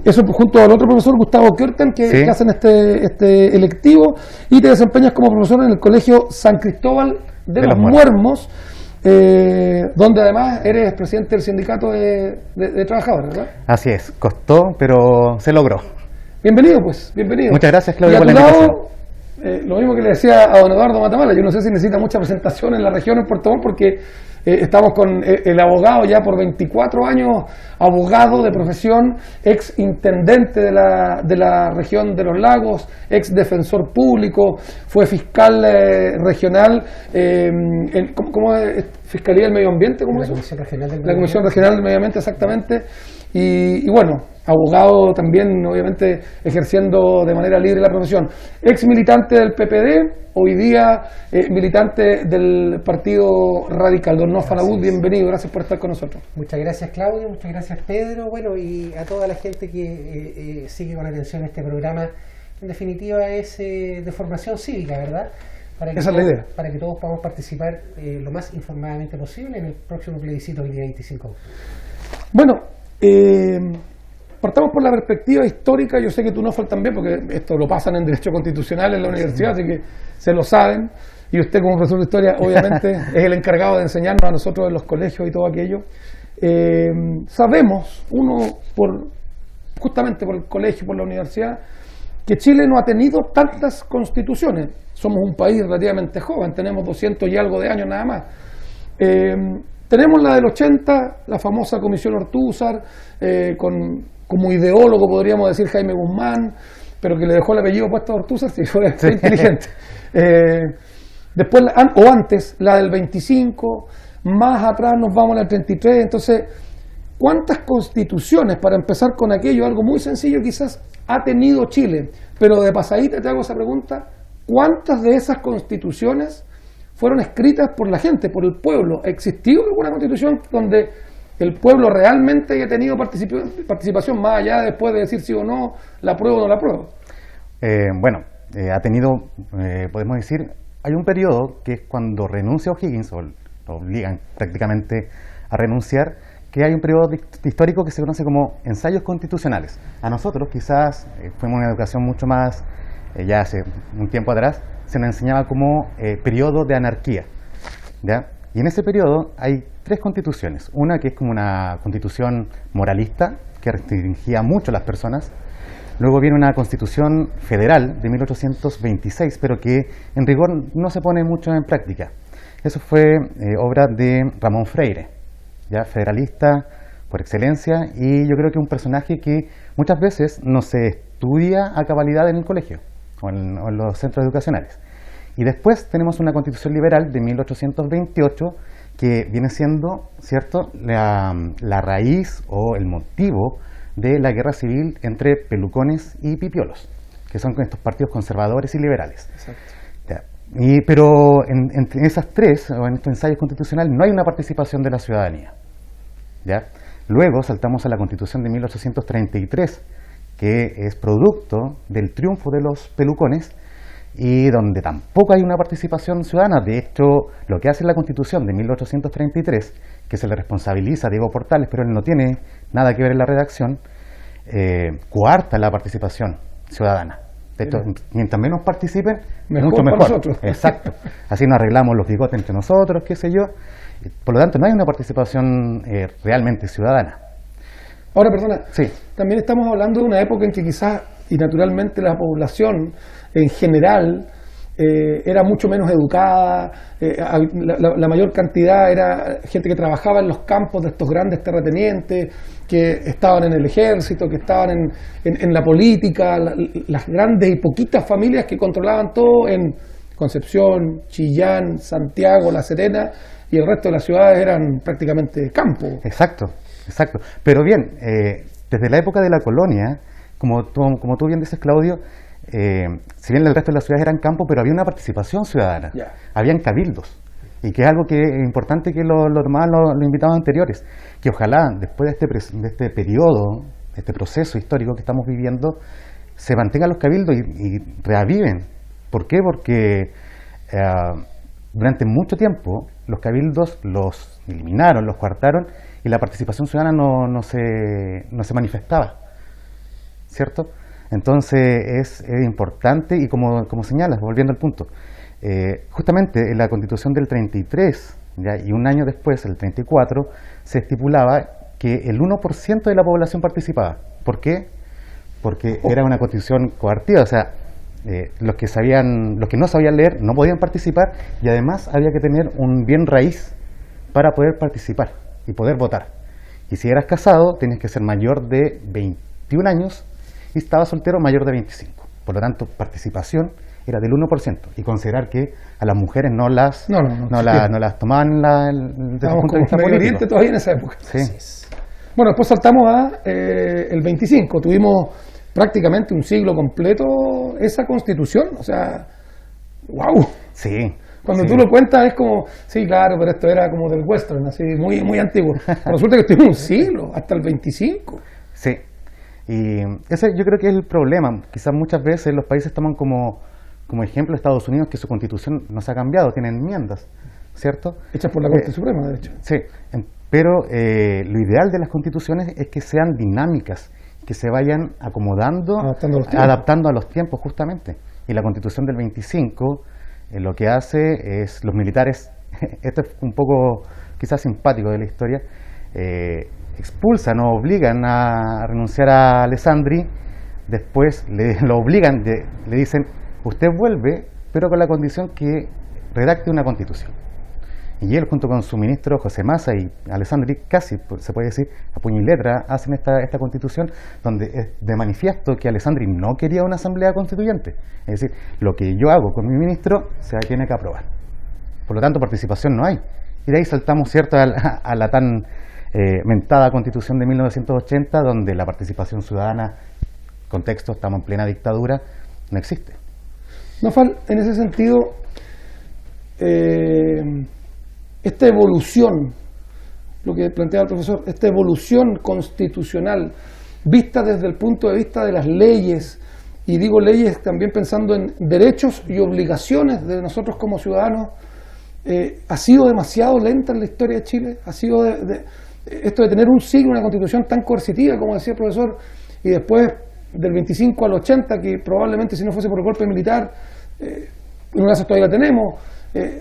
Eso junto al otro profesor, Gustavo Kjorten, que hacen este electivo, y te desempeñas como profesor en el Colegio San Cristóbal de los Muermos, donde además eres presidente del sindicato de trabajadores, ¿verdad? Así es, costó, pero se logró. Bienvenido, pues, bienvenido. Muchas gracias, Claudio, por la invitación. Lo mismo que le decía a don Eduardo Matamala, yo no sé si necesita mucha presentación en la región en Puerto Montt, porque estamos con el abogado ya por 24 años, abogado de profesión, ex intendente de la región de los Lagos, ex defensor público, fue fiscal regional, ¿cómo es? Fiscalía del Medio Ambiente, ¿cómo es? La Comisión Regional del Medio Ambiente, exactamente. Y bueno, abogado también, obviamente, ejerciendo de manera libre la profesión. Ex militante del PPD, hoy día militante del Partido Radical. Don Nof Falagut, bienvenido, gracias por estar con nosotros. Muchas gracias, Claudio, muchas gracias, Pedro, bueno, y a toda la gente que sigue con atención este programa. En definitiva es de formación cívica, ¿verdad? Esa es la idea. Para que todos podamos participar lo más informadamente posible en el próximo plebiscito el día 25 de octubre. Bueno, partamos por la perspectiva histórica. Yo sé que tú, Nofal, también, porque esto lo pasan en Derecho Constitucional en la universidad, así que se lo saben, y usted como profesor de Historia obviamente es el encargado de enseñarnos a nosotros en los colegios y todo aquello. Sabemos, justamente por el colegio, por la universidad, que Chile no ha tenido tantas constituciones. Somos un país relativamente joven, tenemos 200 y algo de años nada más. Tenemos la del 80, la famosa Comisión Ortúzar, como ideólogo podríamos decir Jaime Guzmán, pero que le dejó el apellido puesto a Ortúzar, si fue inteligente. Después, o antes, la del 25, más atrás nos vamos a la 33, entonces, ¿cuántas constituciones, para empezar con aquello, algo muy sencillo quizás, ha tenido Chile? Pero de pasadita te hago esa pregunta, ¿cuántas de esas constituciones fueron escritas por la gente, por el pueblo? ¿Existió alguna constitución donde el pueblo realmente haya tenido participación, más allá de después de decir sí o no, la apruebo o no la apruebo? Ha tenido, podemos decir, hay un periodo que es cuando renuncia O'Higgins, o lo obligan prácticamente a renunciar, que hay un periodo histórico que se conoce como ensayos constitucionales. A nosotros quizás fuimos una educación mucho más, ya hace un tiempo atrás, se nos enseñaba como periodo de anarquía, ¿ya? Y en ese periodo hay 3 constituciones. Una que es como una constitución moralista, que restringía mucho a las personas. Luego viene una constitución federal de 1826, pero que en rigor no se pone mucho en práctica. Eso fue obra de Ramón Freire, ya federalista por excelencia, y yo creo que un personaje que muchas veces no se estudia a cabalidad en el colegio o en los centros educacionales. Y después tenemos una constitución liberal de 1828 que viene siendo, ¿cierto?, la raíz o el motivo de la guerra civil entre pelucones y pipiolos, que son estos partidos conservadores y liberales. Exacto. Pero en esas 3, o en estos ensayos constitucionales, no hay una participación de la ciudadanía, ¿ya? Luego saltamos a la Constitución de 1833, que es producto del triunfo de los pelucones, y donde tampoco hay una participación ciudadana. De hecho, lo que hace la Constitución de 1833, que se le responsabiliza a Diego Portales, pero él no tiene nada que ver en la redacción, coarta la participación ciudadana. De hecho, mientras menos participen, Mejor mucho para mejor. nosotros. Exacto. Así nos arreglamos los bigotes entre nosotros, qué sé yo. Por lo tanto, no hay una participación realmente ciudadana. Ahora, perdona, Sí. también estamos hablando de una época en que quizás, y naturalmente la población en general, era mucho menos educada, la mayor cantidad era gente que trabajaba en los campos de estos grandes terratenientes, que estaban en el ejército, que estaban en la política, las grandes y poquitas familias que controlaban todo en Concepción, Chillán, Santiago, La Serena, y el resto de las ciudades eran prácticamente campo. Exacto, exacto. Pero bien, desde la época de la colonia, como tú bien dices, Claudio, si bien el resto de las ciudades eran campo, pero había una participación ciudadana, Ya. habían cabildos, y que es algo que es importante que los invitados anteriores, que ojalá después de este periodo, este proceso histórico que estamos viviendo, se mantengan los cabildos y reaviven. ¿Por qué? Porque durante mucho tiempo los cabildos los eliminaron, los coartaron, y la participación ciudadana no se manifestaba, ¿cierto? Entonces es importante, y como señalas, volviendo al punto, justamente en la Constitución del 33, ¿ya? Y un año después, el 34, se estipulaba que el 1% de la población participaba. ¿Por qué? Porque era una Constitución coartiva, o sea, los que no sabían leer no podían participar, y además había que tener un bien raíz para poder participar y poder votar. Y si eras casado, tenías que ser mayor de 21 años, y estaba soltero, mayor de 25. Por lo tanto, participación era del 1%, y considerar que a las mujeres no las tomaban desde el Estábamos punto de como vista Medio político. Oriente todavía en esa época. Sí. Bueno, después saltamos a el 25. Tuvimos prácticamente un siglo completo esa Constitución. O sea, ¡wow! Sí. Cuando sí. tú lo cuentas es como, sí, claro, pero esto era como del western, así, muy, muy antiguo. Pero resulta que estuvimos un siglo, hasta el 25. Sí. Y ese yo creo que es el problema. Quizás muchas veces los países toman como ejemplo Estados Unidos, que su constitución no se ha cambiado, tiene enmiendas, ¿cierto? Hechas por la Corte Suprema, de hecho. Sí, pero lo ideal de las constituciones es que sean dinámicas, que se vayan acomodando, adaptando a los tiempos, justamente. Y la Constitución del 25 lo que hace es, los militares, esto es un poco quizás simpático de la historia, expulsan o obligan a renunciar a Alessandri, después lo obligan, le dicen, usted vuelve, pero con la condición que redacte una constitución. Y él, junto con su ministro José Massa y Alessandri, casi se puede decir a puño y letra, hacen esta constitución, donde es de manifiesto que Alessandri no quería una asamblea constituyente. Es decir, lo que yo hago con mi ministro se tiene que aprobar. Por lo tanto, participación no hay. Y de ahí saltamos, ¿cierto?, a la tan mentada Constitución de 1980, donde la participación ciudadana, contexto, estamos en plena dictadura, no existe. Nofal, en ese sentido, esta evolución, lo que planteaba el profesor, esta evolución constitucional, vista desde el punto de vista de las leyes, y digo leyes también pensando en derechos y obligaciones de nosotros como ciudadanos, ha sido demasiado lenta en la historia de Chile. Ha sido esto de tener un siglo, una constitución tan coercitiva, como decía el profesor, y después del 25 al 80, que probablemente si no fuese por el golpe militar, en un caso todavía la tenemos,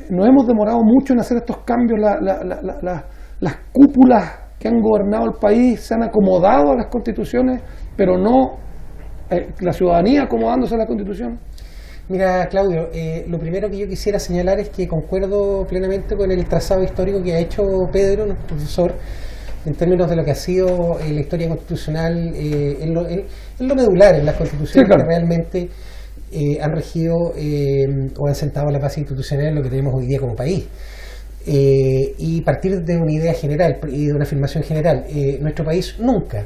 nos hemos demorado mucho en hacer estos cambios. Las cúpulas que han gobernado el país se han acomodado a las constituciones, pero no la ciudadanía acomodándose a la constitución. Mira, Claudio, lo primero que yo quisiera señalar es que concuerdo plenamente con el trazado histórico que ha hecho Pedro, nuestro profesor, en términos de lo que ha sido la historia constitucional, en lo medular, en las constituciones, sí, claro, que realmente han regido o han sentado la base institucional en lo que tenemos hoy día como país. Y partir de una idea general y de una afirmación general, nuestro país nunca,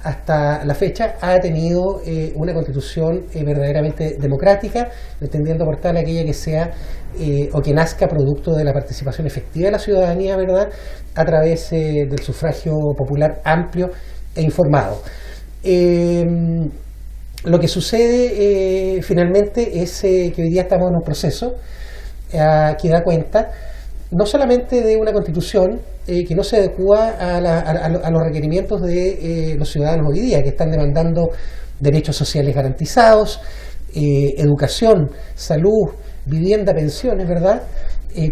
hasta la fecha, ha tenido una constitución verdaderamente democrática, entendiendo por tal aquella que sea o que nazca producto de la participación efectiva de la ciudadanía, ¿verdad?, a través del sufragio popular amplio e informado. Lo que sucede finalmente es que hoy día estamos en un proceso que da cuenta no solamente de una constitución que no se adecua a los requerimientos de los ciudadanos hoy día, que están demandando derechos sociales garantizados, educación, salud, vivienda, pensiones, ¿verdad?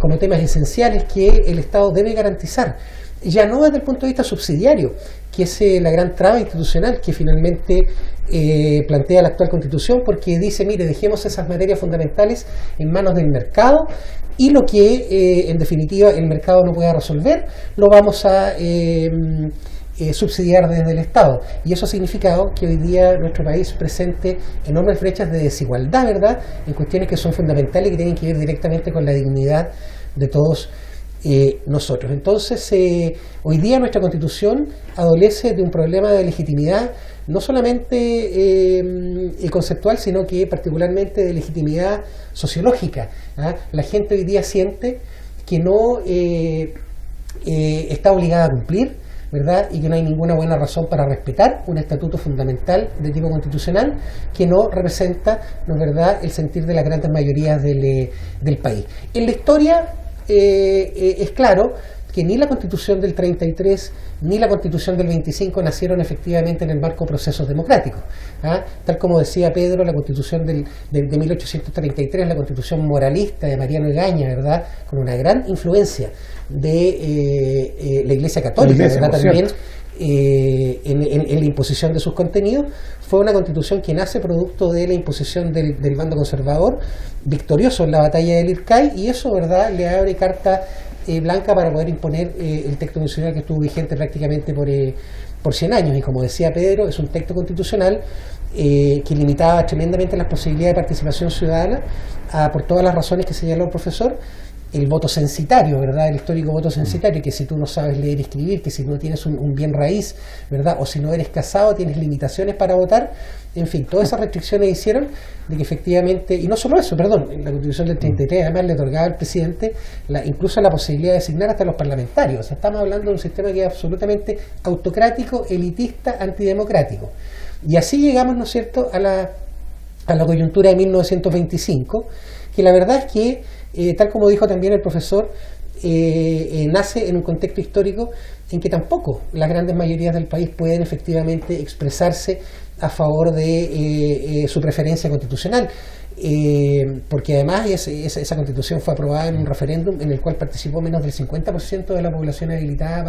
Como temas esenciales que el Estado debe garantizar, ya no desde el punto de vista subsidiario, que es la gran traba institucional que finalmente plantea la actual Constitución, porque dice, mire, dejemos esas materias fundamentales en manos del mercado, y lo que en definitiva el mercado no pueda resolver lo vamos a subsidiar desde el Estado. Y eso ha significado que hoy día nuestro país presente enormes brechas de desigualdad, ¿verdad?, en cuestiones que son fundamentales y que tienen que ver directamente con la dignidad de todos nosotros. Entonces, hoy día nuestra Constitución adolece de un problema de legitimidad, no solamente conceptual, sino que particularmente de legitimidad sociológica. La gente hoy día siente que no está obligada a cumplir, ¿verdad?, y que no hay ninguna buena razón para respetar un estatuto fundamental de tipo constitucional que no representa, ¿no es verdad?, el sentir de las grandes mayorías del país. En la historia es claro que ni la Constitución del 33 ni la Constitución del 25 nacieron efectivamente en el marco de procesos democráticos. Tal como decía Pedro, la Constitución de 1833, la Constitución moralista de Mariano Egaña, ¿verdad?, con una gran influencia de la Iglesia Católica, ¿verdad?, también en la imposición de sus contenidos, fue una Constitución que nace producto de la imposición del bando conservador, victorioso en la batalla del Ircay, y eso, ¿verdad?, le abre carta blanca para poder imponer el texto constitucional que estuvo vigente prácticamente por 100 años. Y como decía Pedro, es un texto constitucional que limitaba tremendamente las posibilidades de participación ciudadana por todas las razones que señaló el profesor. El voto censitario, ¿verdad?, el histórico voto censitario, que si tú no sabes leer y escribir, que si no tienes un bien raíz, ¿verdad?, o si no eres casado tienes limitaciones para votar. En fin, todas esas restricciones hicieron de que efectivamente, y no solo eso, perdón, la Constitución del 33 además le otorgaba al presidente incluso la posibilidad de designar hasta los parlamentarios. O sea, estamos hablando de un sistema que es absolutamente autocrático, elitista, antidemocrático. Y así llegamos, ¿no es cierto?, a la coyuntura de 1925, que la verdad es que tal como dijo también el profesor, nace en un contexto histórico en que tampoco las grandes mayorías del país pueden efectivamente expresarse a favor de su preferencia constitucional, porque además esa constitución fue aprobada en un referéndum en el cual participó menos del 50% de la población habilitada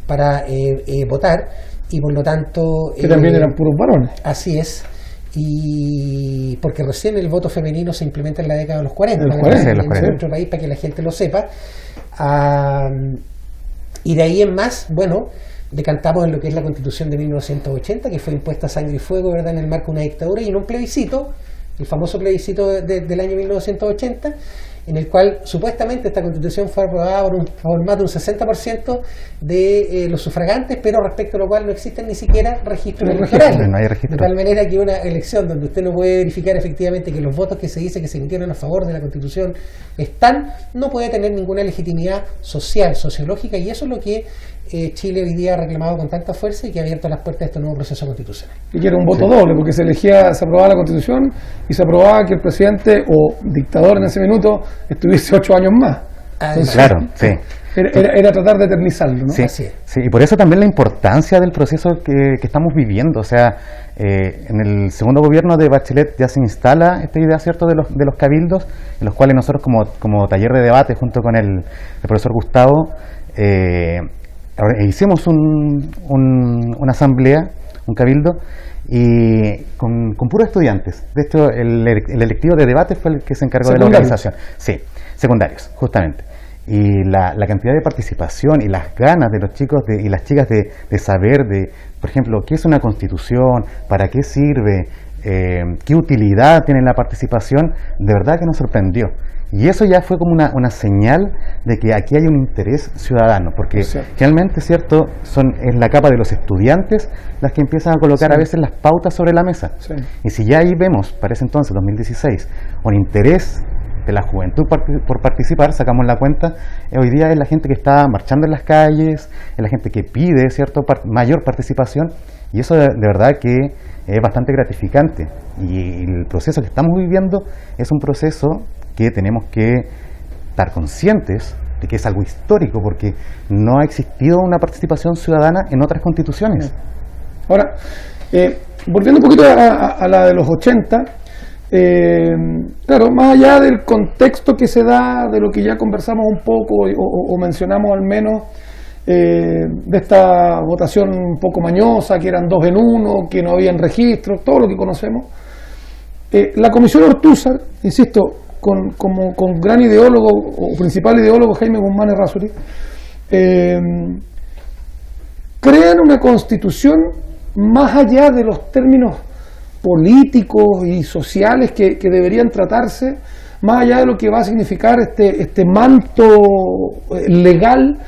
para votar, y por lo tanto... Que también eran puros varones. Así es. Y porque recién el voto femenino se implementa en la década de los 40, en nuestro país, para que la gente lo sepa. Y de ahí en más, bueno, decantamos en lo que es la Constitución de 1980, que fue impuesta a sangre y fuego, ¿verdad?, en el marco de una dictadura, y en un plebiscito, el famoso plebiscito del año 1980, en el cual supuestamente esta Constitución fue aprobada por más de un 60% de los sufragantes, pero respecto a lo cual no existen ni siquiera registros electorales. No hay registro. De tal manera que una elección donde usted no puede verificar efectivamente que los votos que se dice que se emitieron a favor de la Constitución no puede tener ninguna legitimidad social, sociológica, y eso es lo que Chile hoy día ha reclamado con tanta fuerza y que ha abierto las puertas a este nuevo proceso constitucional. Y que era un voto doble, porque se aprobaba la Constitución y se aprobaba que el presidente o dictador en ese minuto estuviese 8 años más. Entonces, claro, sí. Era tratar de eternizarlo, ¿no? Sí, sí, y por eso también la importancia del proceso que estamos viviendo. O sea, en el segundo gobierno de Bachelet ya se instala esta idea, ¿cierto?, de los cabildos, en los cuales nosotros como taller de debate junto con el profesor Gustavo hicimos una asamblea, un cabildo, y con puros estudiantes. De hecho, el electivo de debate fue el que se encargó de la organización. Sí, secundarios, justamente. Y la cantidad de participación y las ganas de los chicos y las chicas de saber, por ejemplo, qué es una constitución, para qué sirve, qué utilidad tiene la participación, de verdad que nos sorprendió. Y eso ya fue como una señal de que aquí hay un interés ciudadano, porque realmente, ¿cierto?, es la capa de los estudiantes las que empiezan a colocar a veces las pautas sobre la mesa. Y si ya ahí vemos, para ese entonces, 2016, un interés de la juventud por participar, sacamos la cuenta, hoy día es la gente que está marchando en las calles, es la gente que pide, ¿cierto?, mayor participación, y eso de verdad que es bastante gratificante. Y el proceso que estamos viviendo es un proceso que tenemos que estar conscientes de que es algo histórico, porque no ha existido una participación ciudadana en otras constituciones. Ahora, volviendo un poquito a la de los 80, claro, más allá del contexto que se da, de lo que ya conversamos un poco o mencionamos al menos, de esta votación un poco mañosa, que eran 2 en 1, que no habían registros, todo lo que conocemos, la Comisión Ortúzar, insisto, con gran ideólogo o principal ideólogo Jaime Guzmán Errázuriz, crean una constitución más allá de los términos políticos y sociales que deberían tratarse, más allá de lo que va a significar este manto legal,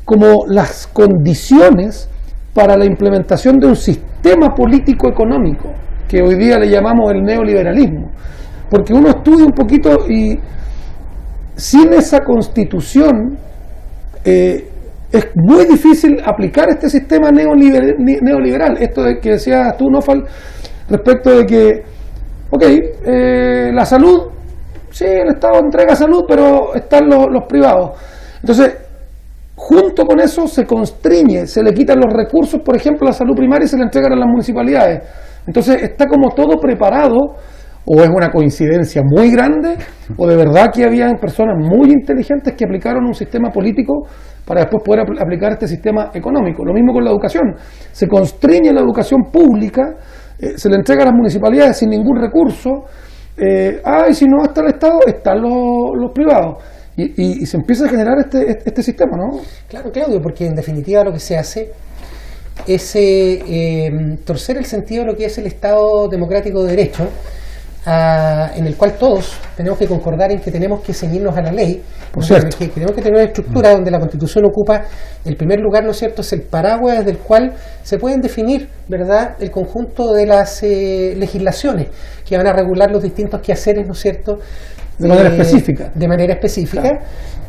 como las condiciones para la implementación de un sistema político-económico, que hoy día le llamamos el neoliberalismo. Porque uno estudia un poquito y sin esa constitución es muy difícil aplicar este sistema neoliberal. Esto de que decías tú, Nofal, respecto de que, la salud, sí, el Estado entrega salud, pero están los privados. Entonces, junto con eso se constriñe, se le quitan los recursos, por ejemplo, a la salud primaria y se le entregan a las municipalidades. Entonces, está como todo preparado. O es una coincidencia muy grande, o de verdad que habían personas muy inteligentes que aplicaron un sistema político para después poder aplicar este sistema económico. Lo mismo con la educación. Se constriñe la educación pública, se le entrega a las municipalidades sin ningún recurso. Y si no está el Estado, están los privados. Y se empieza a generar este sistema, ¿no? Claro, Claudio, porque en definitiva lo que se hace es torcer el sentido de lo que es el Estado democrático de derecho, en el cual todos tenemos que concordar en que tenemos que ceñirnos a la ley, que tenemos que tener una estructura donde la Constitución ocupa el primer lugar, ¿no es cierto? Es el paraguas desde el cual se pueden definir, ¿verdad?, el conjunto de las legislaciones que van a regular los distintos quehaceres, ¿no es cierto?, de manera específica. De manera específica,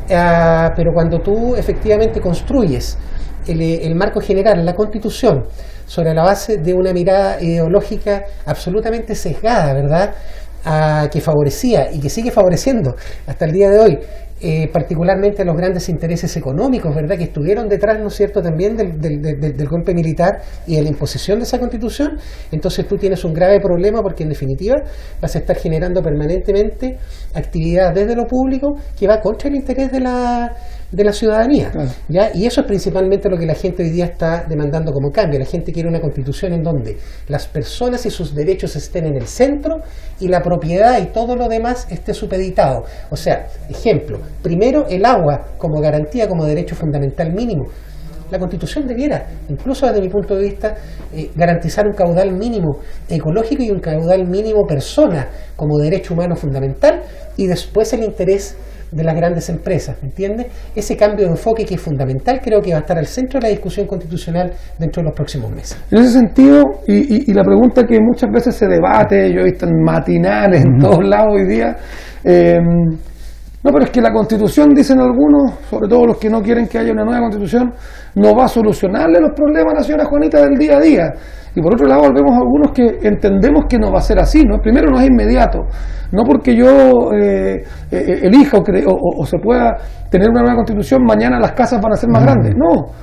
claro. Pero cuando tú efectivamente construyes el marco general, la Constitución, sobre la base de una mirada ideológica absolutamente sesgada, ¿verdad?, que favorecía y que sigue favoreciendo hasta el día de hoy, particularmente a los grandes intereses económicos, ¿verdad?, que estuvieron detrás, ¿no es cierto?, también del golpe militar y de la imposición de esa Constitución. Entonces tú tienes un grave problema, porque en definitiva vas a estar generando permanentemente actividad desde lo público que va contra el interés de la ciudadanía, ¿ya? Y eso es principalmente lo que la gente hoy día está demandando como cambio. La gente quiere una Constitución en donde las personas y sus derechos estén en el centro y la propiedad y todo lo demás esté supeditado. O sea, ejemplo, primero el agua como garantía, como derecho fundamental mínimo. La Constitución debiera, incluso desde mi punto de vista, garantizar un caudal mínimo ecológico y un caudal mínimo persona como derecho humano fundamental, y después el interés de las grandes empresas, ¿me entiendes? Ese cambio de enfoque, que es fundamental, creo que va a estar al centro de la discusión constitucional dentro de los próximos meses. En ese sentido, y la pregunta que muchas veces se debate, yo he visto en matinales en todos lados hoy día, no, pero es que la Constitución, dicen algunos, sobre todo los que no quieren que haya una nueva Constitución, no va a solucionarle los problemas a la señora Juanita del día a día. Y por otro lado, vemos algunos que entendemos que no va a ser así, ¿no? Primero, no es inmediato. No porque yo elija o se pueda tener una nueva Constitución, mañana las casas van a ser más grandes. No.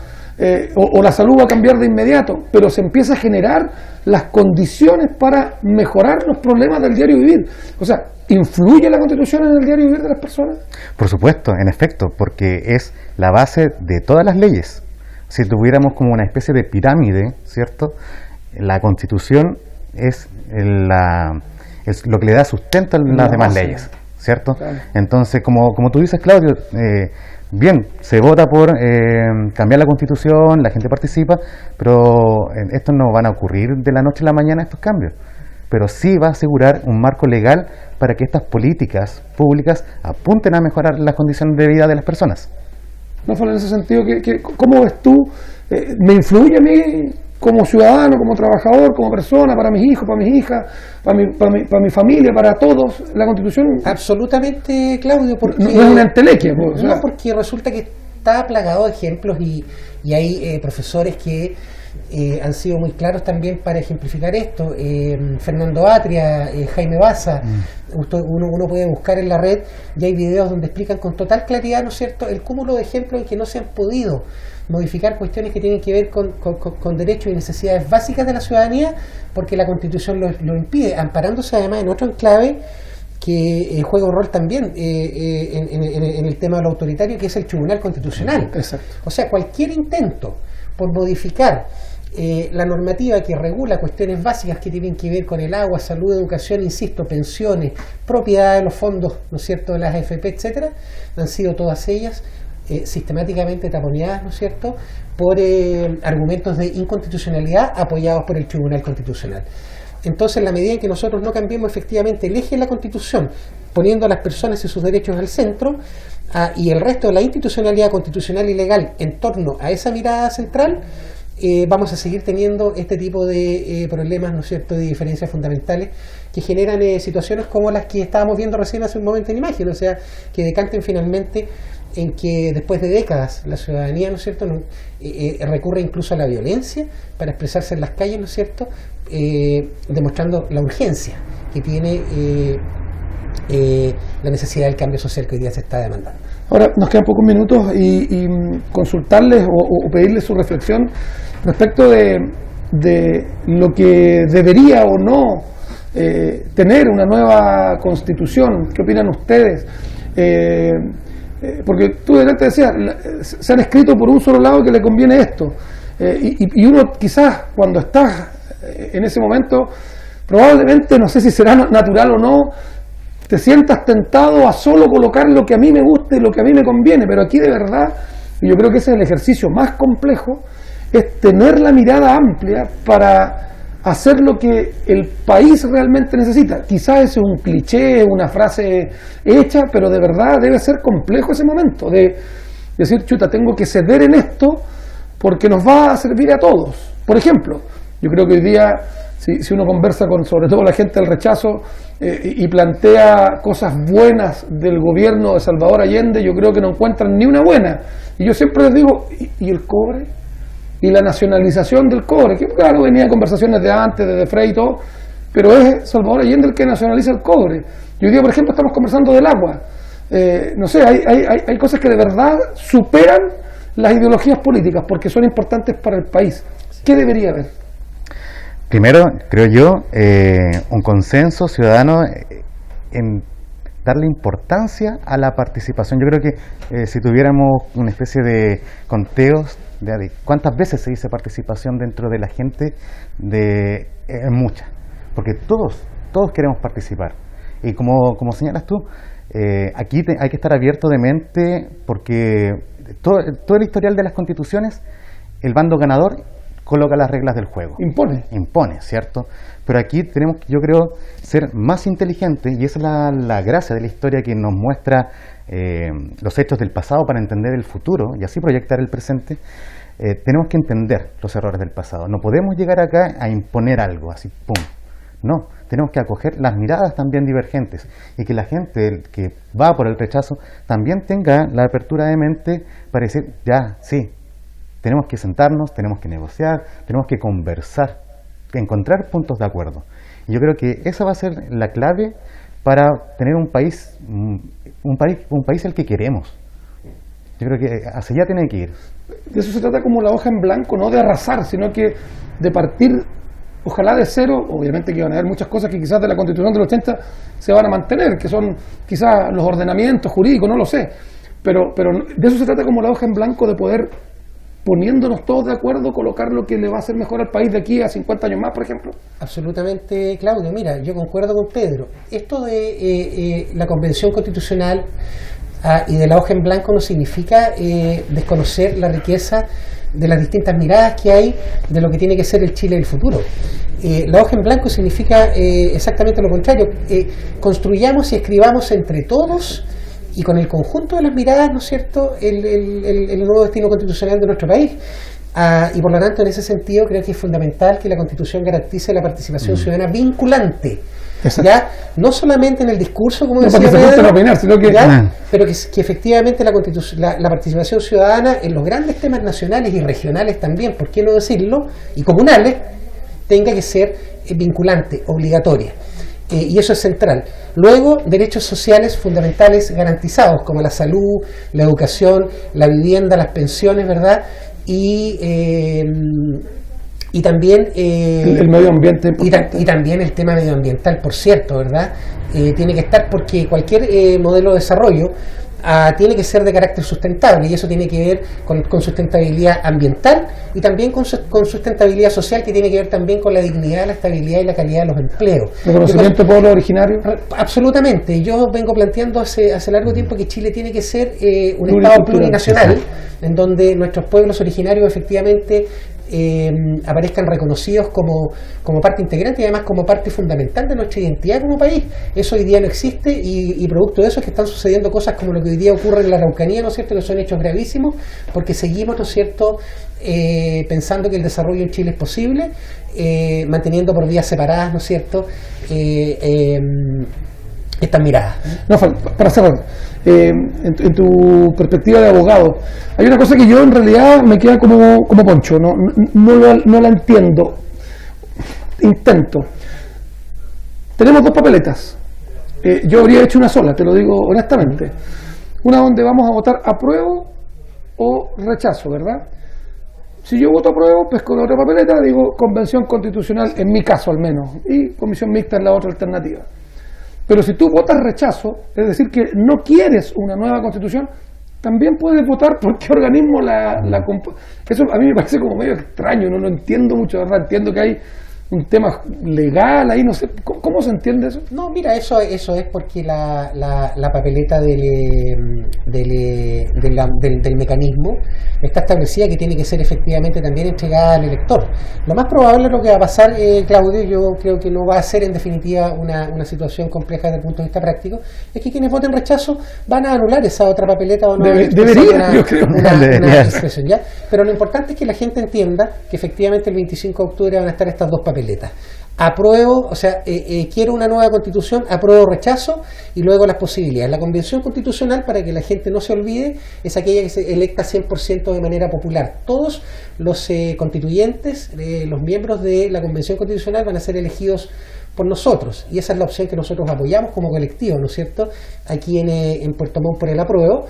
O la salud va a cambiar de inmediato, pero se empieza a generar las condiciones para mejorar los problemas del diario vivir. O sea, ¿influye la Constitución en el diario vivir de las personas? Por supuesto, en efecto, porque es la base de todas las leyes. Si tuviéramos como una especie de pirámide, ¿cierto?, la Constitución es lo que le da sustento a las demás leyes, ¿cierto? Claro. Entonces, como tú dices, Claudio, bien, se vota por cambiar la Constitución, la gente participa, pero esto no van a ocurrir de la noche a la mañana, estos cambios. Pero sí va a asegurar un marco legal para que estas políticas públicas apunten a mejorar las condiciones de vida de las personas. No, en ese sentido, ¿cómo ves tú? ¿Me influye a mí como ciudadano, como trabajador, como persona, para mis hijos, para mis hijas, para mi familia, para todos, la Constitución? Absolutamente, Claudio, porque no es una entelequia. No, porque resulta que está plagado de ejemplos y hay profesores que han sido muy claros también para ejemplificar esto. Fernando Atria, Jaime Baza, uno puede buscar en la red y hay videos donde explican con total claridad, ¿no es cierto?, el cúmulo de ejemplos en que no se han podido modificar cuestiones que tienen que ver con derechos y necesidades básicas de la ciudadanía, porque la Constitución lo impide, amparándose además en otro enclave que juega un rol también en el tema de lo autoritario, que es el Tribunal Constitucional. Exacto. O sea, cualquier intento por modificar la normativa que regula cuestiones básicas que tienen que ver con el agua, salud, educación, insisto, pensiones, propiedad de los fondos, ¿no es cierto?, de las AFP, etcétera, han sido todas ellas sistemáticamente taponeadas, ¿no es cierto?, por argumentos de inconstitucionalidad apoyados por el Tribunal Constitucional. Entonces, en la medida en que nosotros no cambiemos efectivamente el eje de la Constitución, poniendo a las personas y sus derechos al centro, y el resto de la institucionalidad constitucional y legal en torno a esa mirada central, vamos a seguir teniendo este tipo de problemas, ¿no es cierto?, de diferencias fundamentales que generan situaciones como las que estábamos viendo recién hace un momento en imagen, o sea, que decanten finalmente en que después de décadas la ciudadanía, ¿no es cierto?, recurre incluso a la violencia para expresarse en las calles, ¿no es cierto?, demostrando la urgencia que tiene la necesidad del cambio social que hoy día se está demandando. Ahora, nos quedan pocos minutos y consultarles o pedirles su reflexión respecto de lo que debería o no tener una nueva Constitución. ¿Qué opinan ustedes? Porque tú delante decías, se han escrito por un solo lado que le conviene esto, y uno quizás cuando está en ese momento, probablemente, no sé si será natural o no, te sientas tentado a solo colocar lo que a mí me guste y lo que a mí me conviene, pero aquí de verdad, y yo creo que ese es el ejercicio más complejo, es tener la mirada amplia para hacer lo que el país realmente necesita. Quizás ese es un cliché, una frase hecha, pero de verdad debe ser complejo ese momento de decir, chuta, tengo que ceder en esto porque nos va a servir a todos. Por ejemplo, yo creo que hoy día, si uno conversa con sobre todo la gente del rechazo y plantea cosas buenas del gobierno de Salvador Allende, yo creo que no encuentran ni una buena. Y yo siempre les digo, ¿y el cobre? Y la nacionalización del cobre, que claro, venía de conversaciones de antes, de Frey y todo, pero es Salvador Allende el que nacionaliza el cobre. Y hoy día, por ejemplo, estamos conversando del agua. No sé, hay cosas que de verdad superan las ideologías políticas porque son importantes para el país. ¿Qué debería haber? Primero, creo yo, un consenso ciudadano en darle importancia a la participación. Yo creo que si tuviéramos una especie de conteos de cuántas veces se dice participación dentro de la gente, muchas, porque todos queremos participar. Y como señalas tú, aquí hay que estar abierto de mente, porque todo el historial de las constituciones, el bando ganador coloca las reglas del juego. Impone, ¿cierto? Pero aquí tenemos, yo creo, ser más inteligentes, y esa es la gracia de la historia que nos muestra los hechos del pasado para entender el futuro y así proyectar el presente. Tenemos que entender los errores del pasado. No podemos llegar acá a imponer algo, así, ¡pum! No, tenemos que acoger las miradas también divergentes y que la gente que va por el rechazo también tenga la apertura de mente para decir, ya, sí, tenemos que sentarnos, tenemos que negociar, tenemos que conversar, encontrar puntos de acuerdo. Y yo creo que esa va a ser la clave para tener un país el que queremos. Yo creo que hacia allá tiene que ir. De eso se trata como la hoja en blanco, no de arrasar, sino que de partir, ojalá de cero. Obviamente que van a haber muchas cosas que quizás de la Constitución del 80 se van a mantener, que son quizás los ordenamientos jurídicos, no lo sé. Pero de eso se trata como la hoja en blanco, de poder, poniéndonos todos de acuerdo, colocar lo que le va a hacer mejor al país de aquí a 50 años más, por ejemplo. Absolutamente, Claudio. Mira, yo concuerdo con Pedro. Esto de la Convención Constitucional y de la hoja en blanco no significa desconocer la riqueza de las distintas miradas que hay de lo que tiene que ser el Chile del futuro. La hoja en blanco significa exactamente lo contrario. Construyamos y escribamos entre todos y con el conjunto de las miradas, ¿no es cierto?, el nuevo destino constitucional de nuestro país. Y por lo tanto, en ese sentido, creo que es fundamental que la Constitución garantice la participación ciudadana vinculante. ¿ya? No solamente en el discurso, como decía Pedro, opinar, sino que, pero que efectivamente la participación ciudadana en los grandes temas nacionales y regionales también, ¿por qué no decirlo? Y comunales, tenga que ser vinculante, obligatoria. Y eso es central. Luego, derechos sociales fundamentales garantizados, como la salud, la educación, la vivienda, las pensiones, ¿verdad? Y también el medio ambiente y también el tema medioambiental, por cierto, ¿verdad? Tiene que estar, porque cualquier modelo de desarrollo tiene que ser de carácter sustentable, y eso tiene que ver con sustentabilidad ambiental y también con sustentabilidad social, que tiene que ver también con la dignidad, la estabilidad y la calidad de los empleos. ¿Reconocimiento de pueblos originarios? Absolutamente. Yo vengo planteando hace largo tiempo que Chile tiene que ser un Estado plurinacional, en donde nuestros pueblos originarios efectivamente aparezcan reconocidos como parte integrante y además como parte fundamental de nuestra identidad como país. Eso hoy día no existe, y producto de eso es que están sucediendo cosas como lo que hoy día ocurre en la Araucanía, ¿no es cierto?, que son hechos gravísimos, porque seguimos, ¿no es cierto?, pensando que el desarrollo en Chile es posible, manteniendo por vías separadas, ¿no es cierto?, estas miradas. No, para cerrar, en tu perspectiva de abogado, hay una cosa que yo en realidad me queda como poncho, no la entiendo. Intento. Tenemos dos papeletas. Yo habría hecho una sola, te lo digo honestamente. Una donde vamos a votar apruebo o rechazo, ¿verdad? Si yo voto apruebo, pues con la otra papeleta digo convención constitucional, en mi caso al menos, y comisión mixta es la otra alternativa. Pero si tú votas rechazo, es decir, que no quieres una nueva constitución, también puedes votar por qué organismo eso a mí me parece como medio extraño, no lo entiendo mucho, ¿verdad? Entiendo que hay un tema legal ahí, no sé, ¿cómo se entiende eso? No, mira, eso es porque la papeleta del mecanismo está establecida que tiene que ser efectivamente también entregada al elector. Lo más probable, lo que va a pasar, Claudio, yo creo que no va a ser en definitiva una situación compleja desde el punto de vista práctico, es que quienes voten rechazo van a anular esa otra papeleta o no debería, yo creo. Una expresión, ¿ya? Pero lo importante es que la gente entienda que efectivamente el 25 de octubre van a estar estas dos papeletas. Apruebo, o sea, quiero una nueva constitución, apruebo, rechazo, y luego las posibilidades. La convención constitucional, para que la gente no se olvide, es aquella que se electa 100% de manera popular. Todos los constituyentes, los miembros de la convención constitucional van a ser elegidos por nosotros, y esa es la opción que nosotros apoyamos como colectivo, ¿no es cierto?, aquí en Puerto Montt por el apruebo.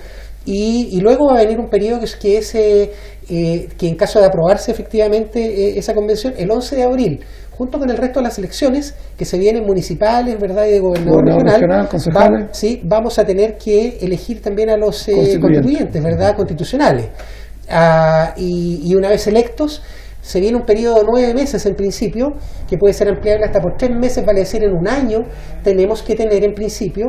Y luego va a venir un periodo que en caso de aprobarse efectivamente esa convención, el 11 de abril, junto con el resto de las elecciones que se vienen municipales, ¿verdad?, y de gobernador regional, vamos a tener que elegir también a los constituyentes, ¿verdad?, constitucionales. Y una vez electos, se viene un periodo de 9 meses en principio, que puede ser ampliable hasta por 3 meses, vale decir, en un año tenemos que tener en principio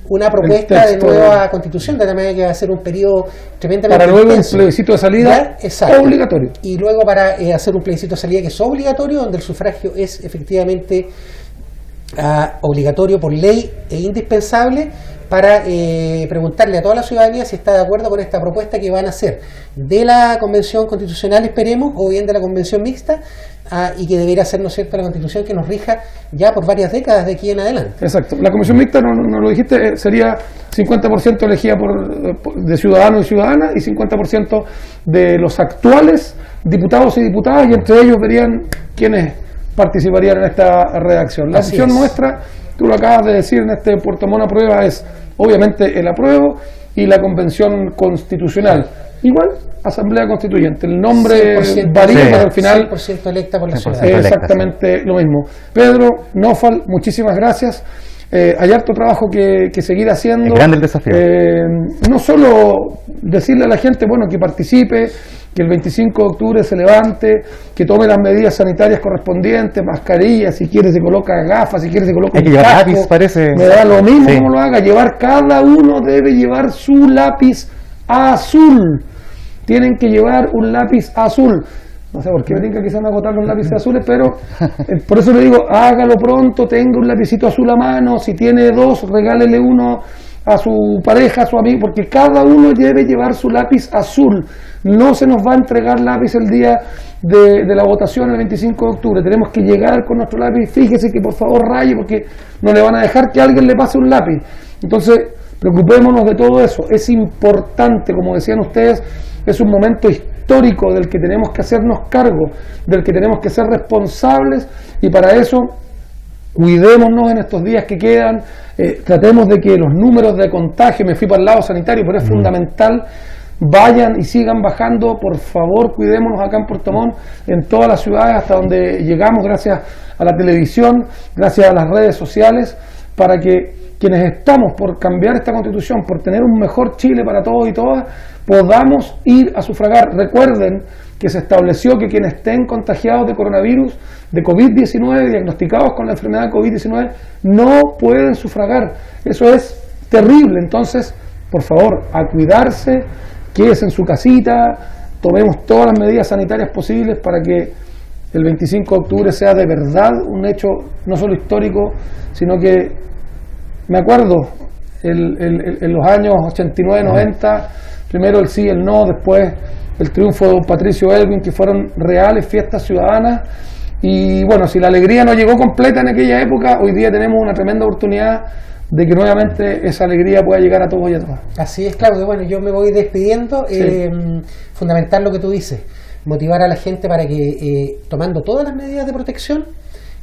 una propuesta de nueva constitución, de la manera que va a ser un periodo tremendamente para luego intenso. Un plebiscito de salida obligatorio. Y luego para hacer un plebiscito de salida que es obligatorio, donde el sufragio es efectivamente obligatorio por ley e indispensable, para preguntarle a toda la ciudadanía si está de acuerdo con esta propuesta que van a hacer de la convención constitucional, esperemos, o bien de la convención mixta, y que debería ser, ¿no es cierto?, la constitución que nos rija ya por varias décadas de aquí en adelante. Exacto. La comisión mixta, no lo dijiste, sería 50% elegida de ciudadanos y ciudadanas y 50% de los actuales diputados y diputadas, y entre ellos verían quiénes participarían en esta redacción. La decisión nuestra, tú lo acabas de decir en este Puerto Montt aprueba, es obviamente el apruebo y la convención constitucional. Igual, Asamblea Constituyente. El nombre varía, pero al final 100% electa por la ciudadanía. Es exactamente lo mismo. Pedro, Nofal, muchísimas gracias. Hay harto trabajo que seguir haciendo. Es grande el desafío. No solo decirle a la gente, bueno, que participe, que el 25 de octubre se levante, que tome las medidas sanitarias correspondientes, mascarillas, si quiere se coloca gafas, si quiere se coloca un casco, lápiz, parece. Me da lo mismo como lo haga, cada uno debe llevar su lápiz azul. Tienen que llevar un lápiz azul. No sé por qué venga que se van a agotar los lápices azules, pero por eso le digo, hágalo pronto, tenga un lapicito azul a mano, si tiene 2, regálele uno a su pareja, a su amigo, porque cada uno debe llevar su lápiz azul. No se nos va a entregar lápiz el día de la votación el 25 de octubre. Tenemos que llegar con nuestro lápiz. Fíjese que por favor raye, porque no le van a dejar que alguien le pase un lápiz. Entonces, preocupémonos de todo eso. Es importante, como decían ustedes, es un momento histórico del que tenemos que hacernos cargo, del que tenemos que ser responsables, y para eso cuidémonos en estos días que quedan, tratemos de que los números de contagio, me fui para el lado sanitario, pero es fundamental, vayan y sigan bajando. Por favor, cuidémonos acá en Puerto Montt, en todas las ciudades hasta donde llegamos, gracias a la televisión, gracias a las redes sociales, para que quienes estamos por cambiar esta Constitución, por tener un mejor Chile para todos y todas, podamos ir a sufragar. Recuerden que se estableció que quienes estén contagiados de coronavirus, de COVID-19, diagnosticados con la enfermedad de COVID-19, no pueden sufragar. Eso es terrible. Entonces, por favor, a cuidarse, quédese en su casita, tomemos todas las medidas sanitarias posibles para que el 25 de octubre sea de verdad un hecho no solo histórico, sino que, me acuerdo, en los años 89, 90, primero el sí y el no, después el triunfo de don Patricio Elwin, que fueron reales fiestas ciudadanas. Y bueno, si la alegría no llegó completa en aquella época, hoy día tenemos una tremenda oportunidad de que nuevamente esa alegría pueda llegar a todos y a todas. Así es, Claudio. Bueno, yo me voy despidiendo. Sí. Fundamental lo que tú dices, motivar a la gente para que, tomando todas las medidas de protección,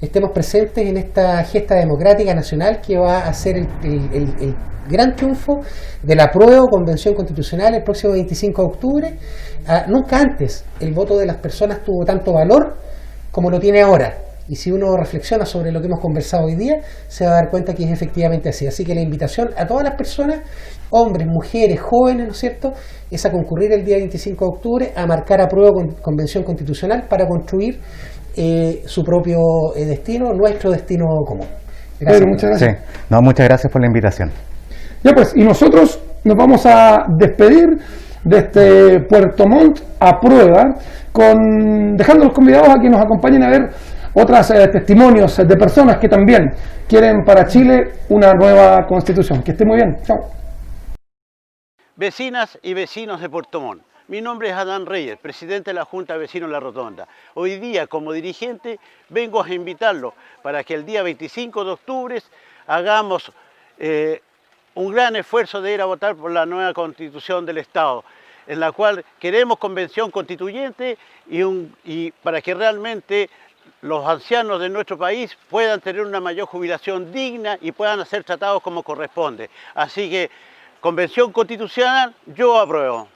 estemos presentes en esta gesta democrática nacional que va a ser el gran triunfo de la apruebo Convención Constitucional el próximo 25 de octubre. Nunca antes el voto de las personas tuvo tanto valor como lo tiene ahora. Y si uno reflexiona sobre lo que hemos conversado hoy día, se va a dar cuenta que es efectivamente así. Así que la invitación a todas las personas, hombres, mujeres, jóvenes, ¿no es cierto?, es a concurrir el día 25 de octubre a marcar apruebo Convención Constitucional para construir su propio destino, nuestro destino común. Gracias. Pedro, muchas gracias. Sí. No, muchas gracias por la invitación. Ya pues, y nosotros nos vamos a despedir de este Puerto Montt a prueba, dejando los convidados a que nos acompañen a ver otros testimonios de personas que también quieren para Chile una nueva Constitución. Que esté muy bien. Chao. Vecinas y vecinos de Puerto Montt. Mi nombre es Adán Reyes, presidente de la Junta de Vecinos La Rotonda. Hoy día, como dirigente, vengo a invitarlos para que el día 25 de octubre hagamos un gran esfuerzo de ir a votar por la nueva Constitución del Estado, en la cual queremos convención constituyente y para que realmente los ancianos de nuestro país puedan tener una mayor jubilación digna y puedan ser tratados como corresponde. Así que, convención constitucional, yo apruebo.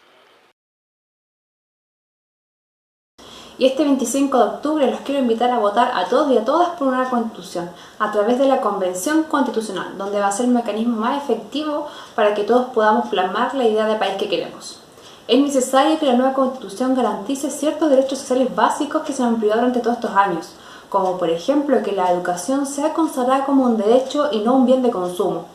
Y este 25 de octubre los quiero invitar a votar a todos y a todas por una Constitución, a través de la Convención Constitucional, donde va a ser el mecanismo más efectivo para que todos podamos plasmar la idea de país que queremos. Es necesario que la nueva Constitución garantice ciertos derechos sociales básicos que se han privado durante todos estos años, como por ejemplo que la educación sea consagrada como un derecho y no un bien de consumo.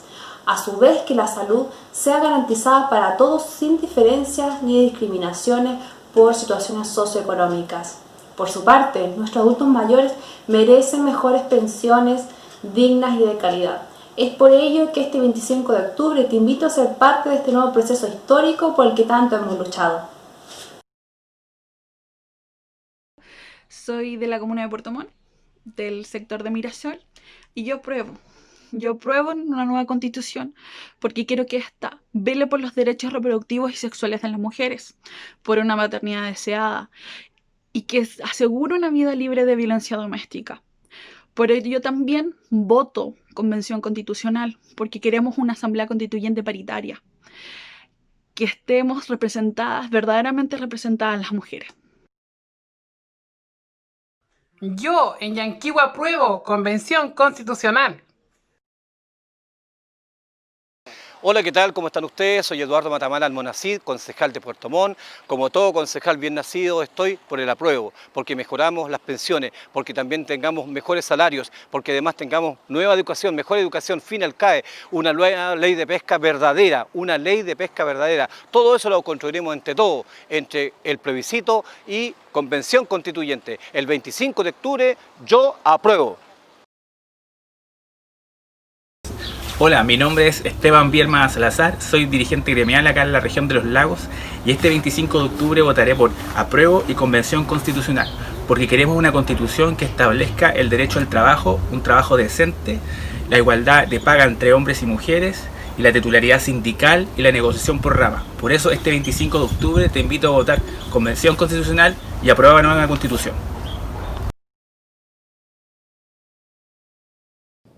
A su vez, que la salud sea garantizada para todos sin diferencias ni discriminaciones por situaciones socioeconómicas. Por su parte, nuestros adultos mayores merecen mejores pensiones dignas y de calidad. Es por ello que este 25 de octubre te invito a ser parte de este nuevo proceso histórico por el que tanto hemos luchado. Soy de la comuna de Puerto Montt, del sector de Mirasol, y yo apruebo una nueva constitución porque quiero que ésta vele por los derechos reproductivos y sexuales de las mujeres, por una maternidad deseada y que asegure una vida libre de violencia doméstica. Por ello también voto Convención Constitucional, porque queremos una asamblea constituyente paritaria, que estemos representadas, verdaderamente representadas las mujeres. Yo en Yanquihue apruebo Convención Constitucional. Hola, ¿qué tal? ¿Cómo están ustedes? Soy Eduardo Matamala Almonacid, concejal de Puerto Montt. Como todo concejal bien nacido, estoy por el apruebo, porque mejoramos las pensiones, porque también tengamos mejores salarios, porque además tengamos nueva educación, mejor educación, fin al CAE, una nueva ley de pesca verdadera, una ley de pesca verdadera. Todo eso lo construiremos entre todos, entre el plebiscito y Convención Constituyente. El 25 de octubre, yo apruebo. Hola, mi nombre es Esteban Bielma Salazar, soy dirigente gremial acá en la región de los lagos y este 25 de octubre votaré por apruebo y convención constitucional, porque queremos una constitución que establezca el derecho al trabajo, un trabajo decente, la igualdad de paga entre hombres y mujeres y la titularidad sindical y la negociación por rama. Por eso este 25 de octubre te invito a votar convención constitucional y aprueba la nueva constitución.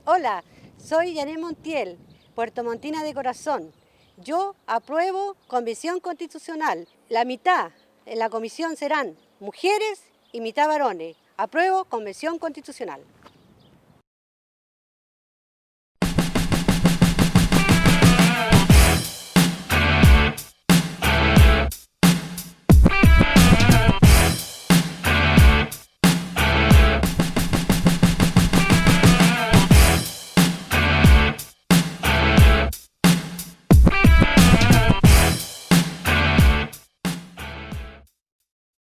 Hola, soy Yané Montiel, puertomontina de corazón. Yo apruebo convención constitucional. La mitad en la comisión serán mujeres y mitad varones. Apruebo convención constitucional.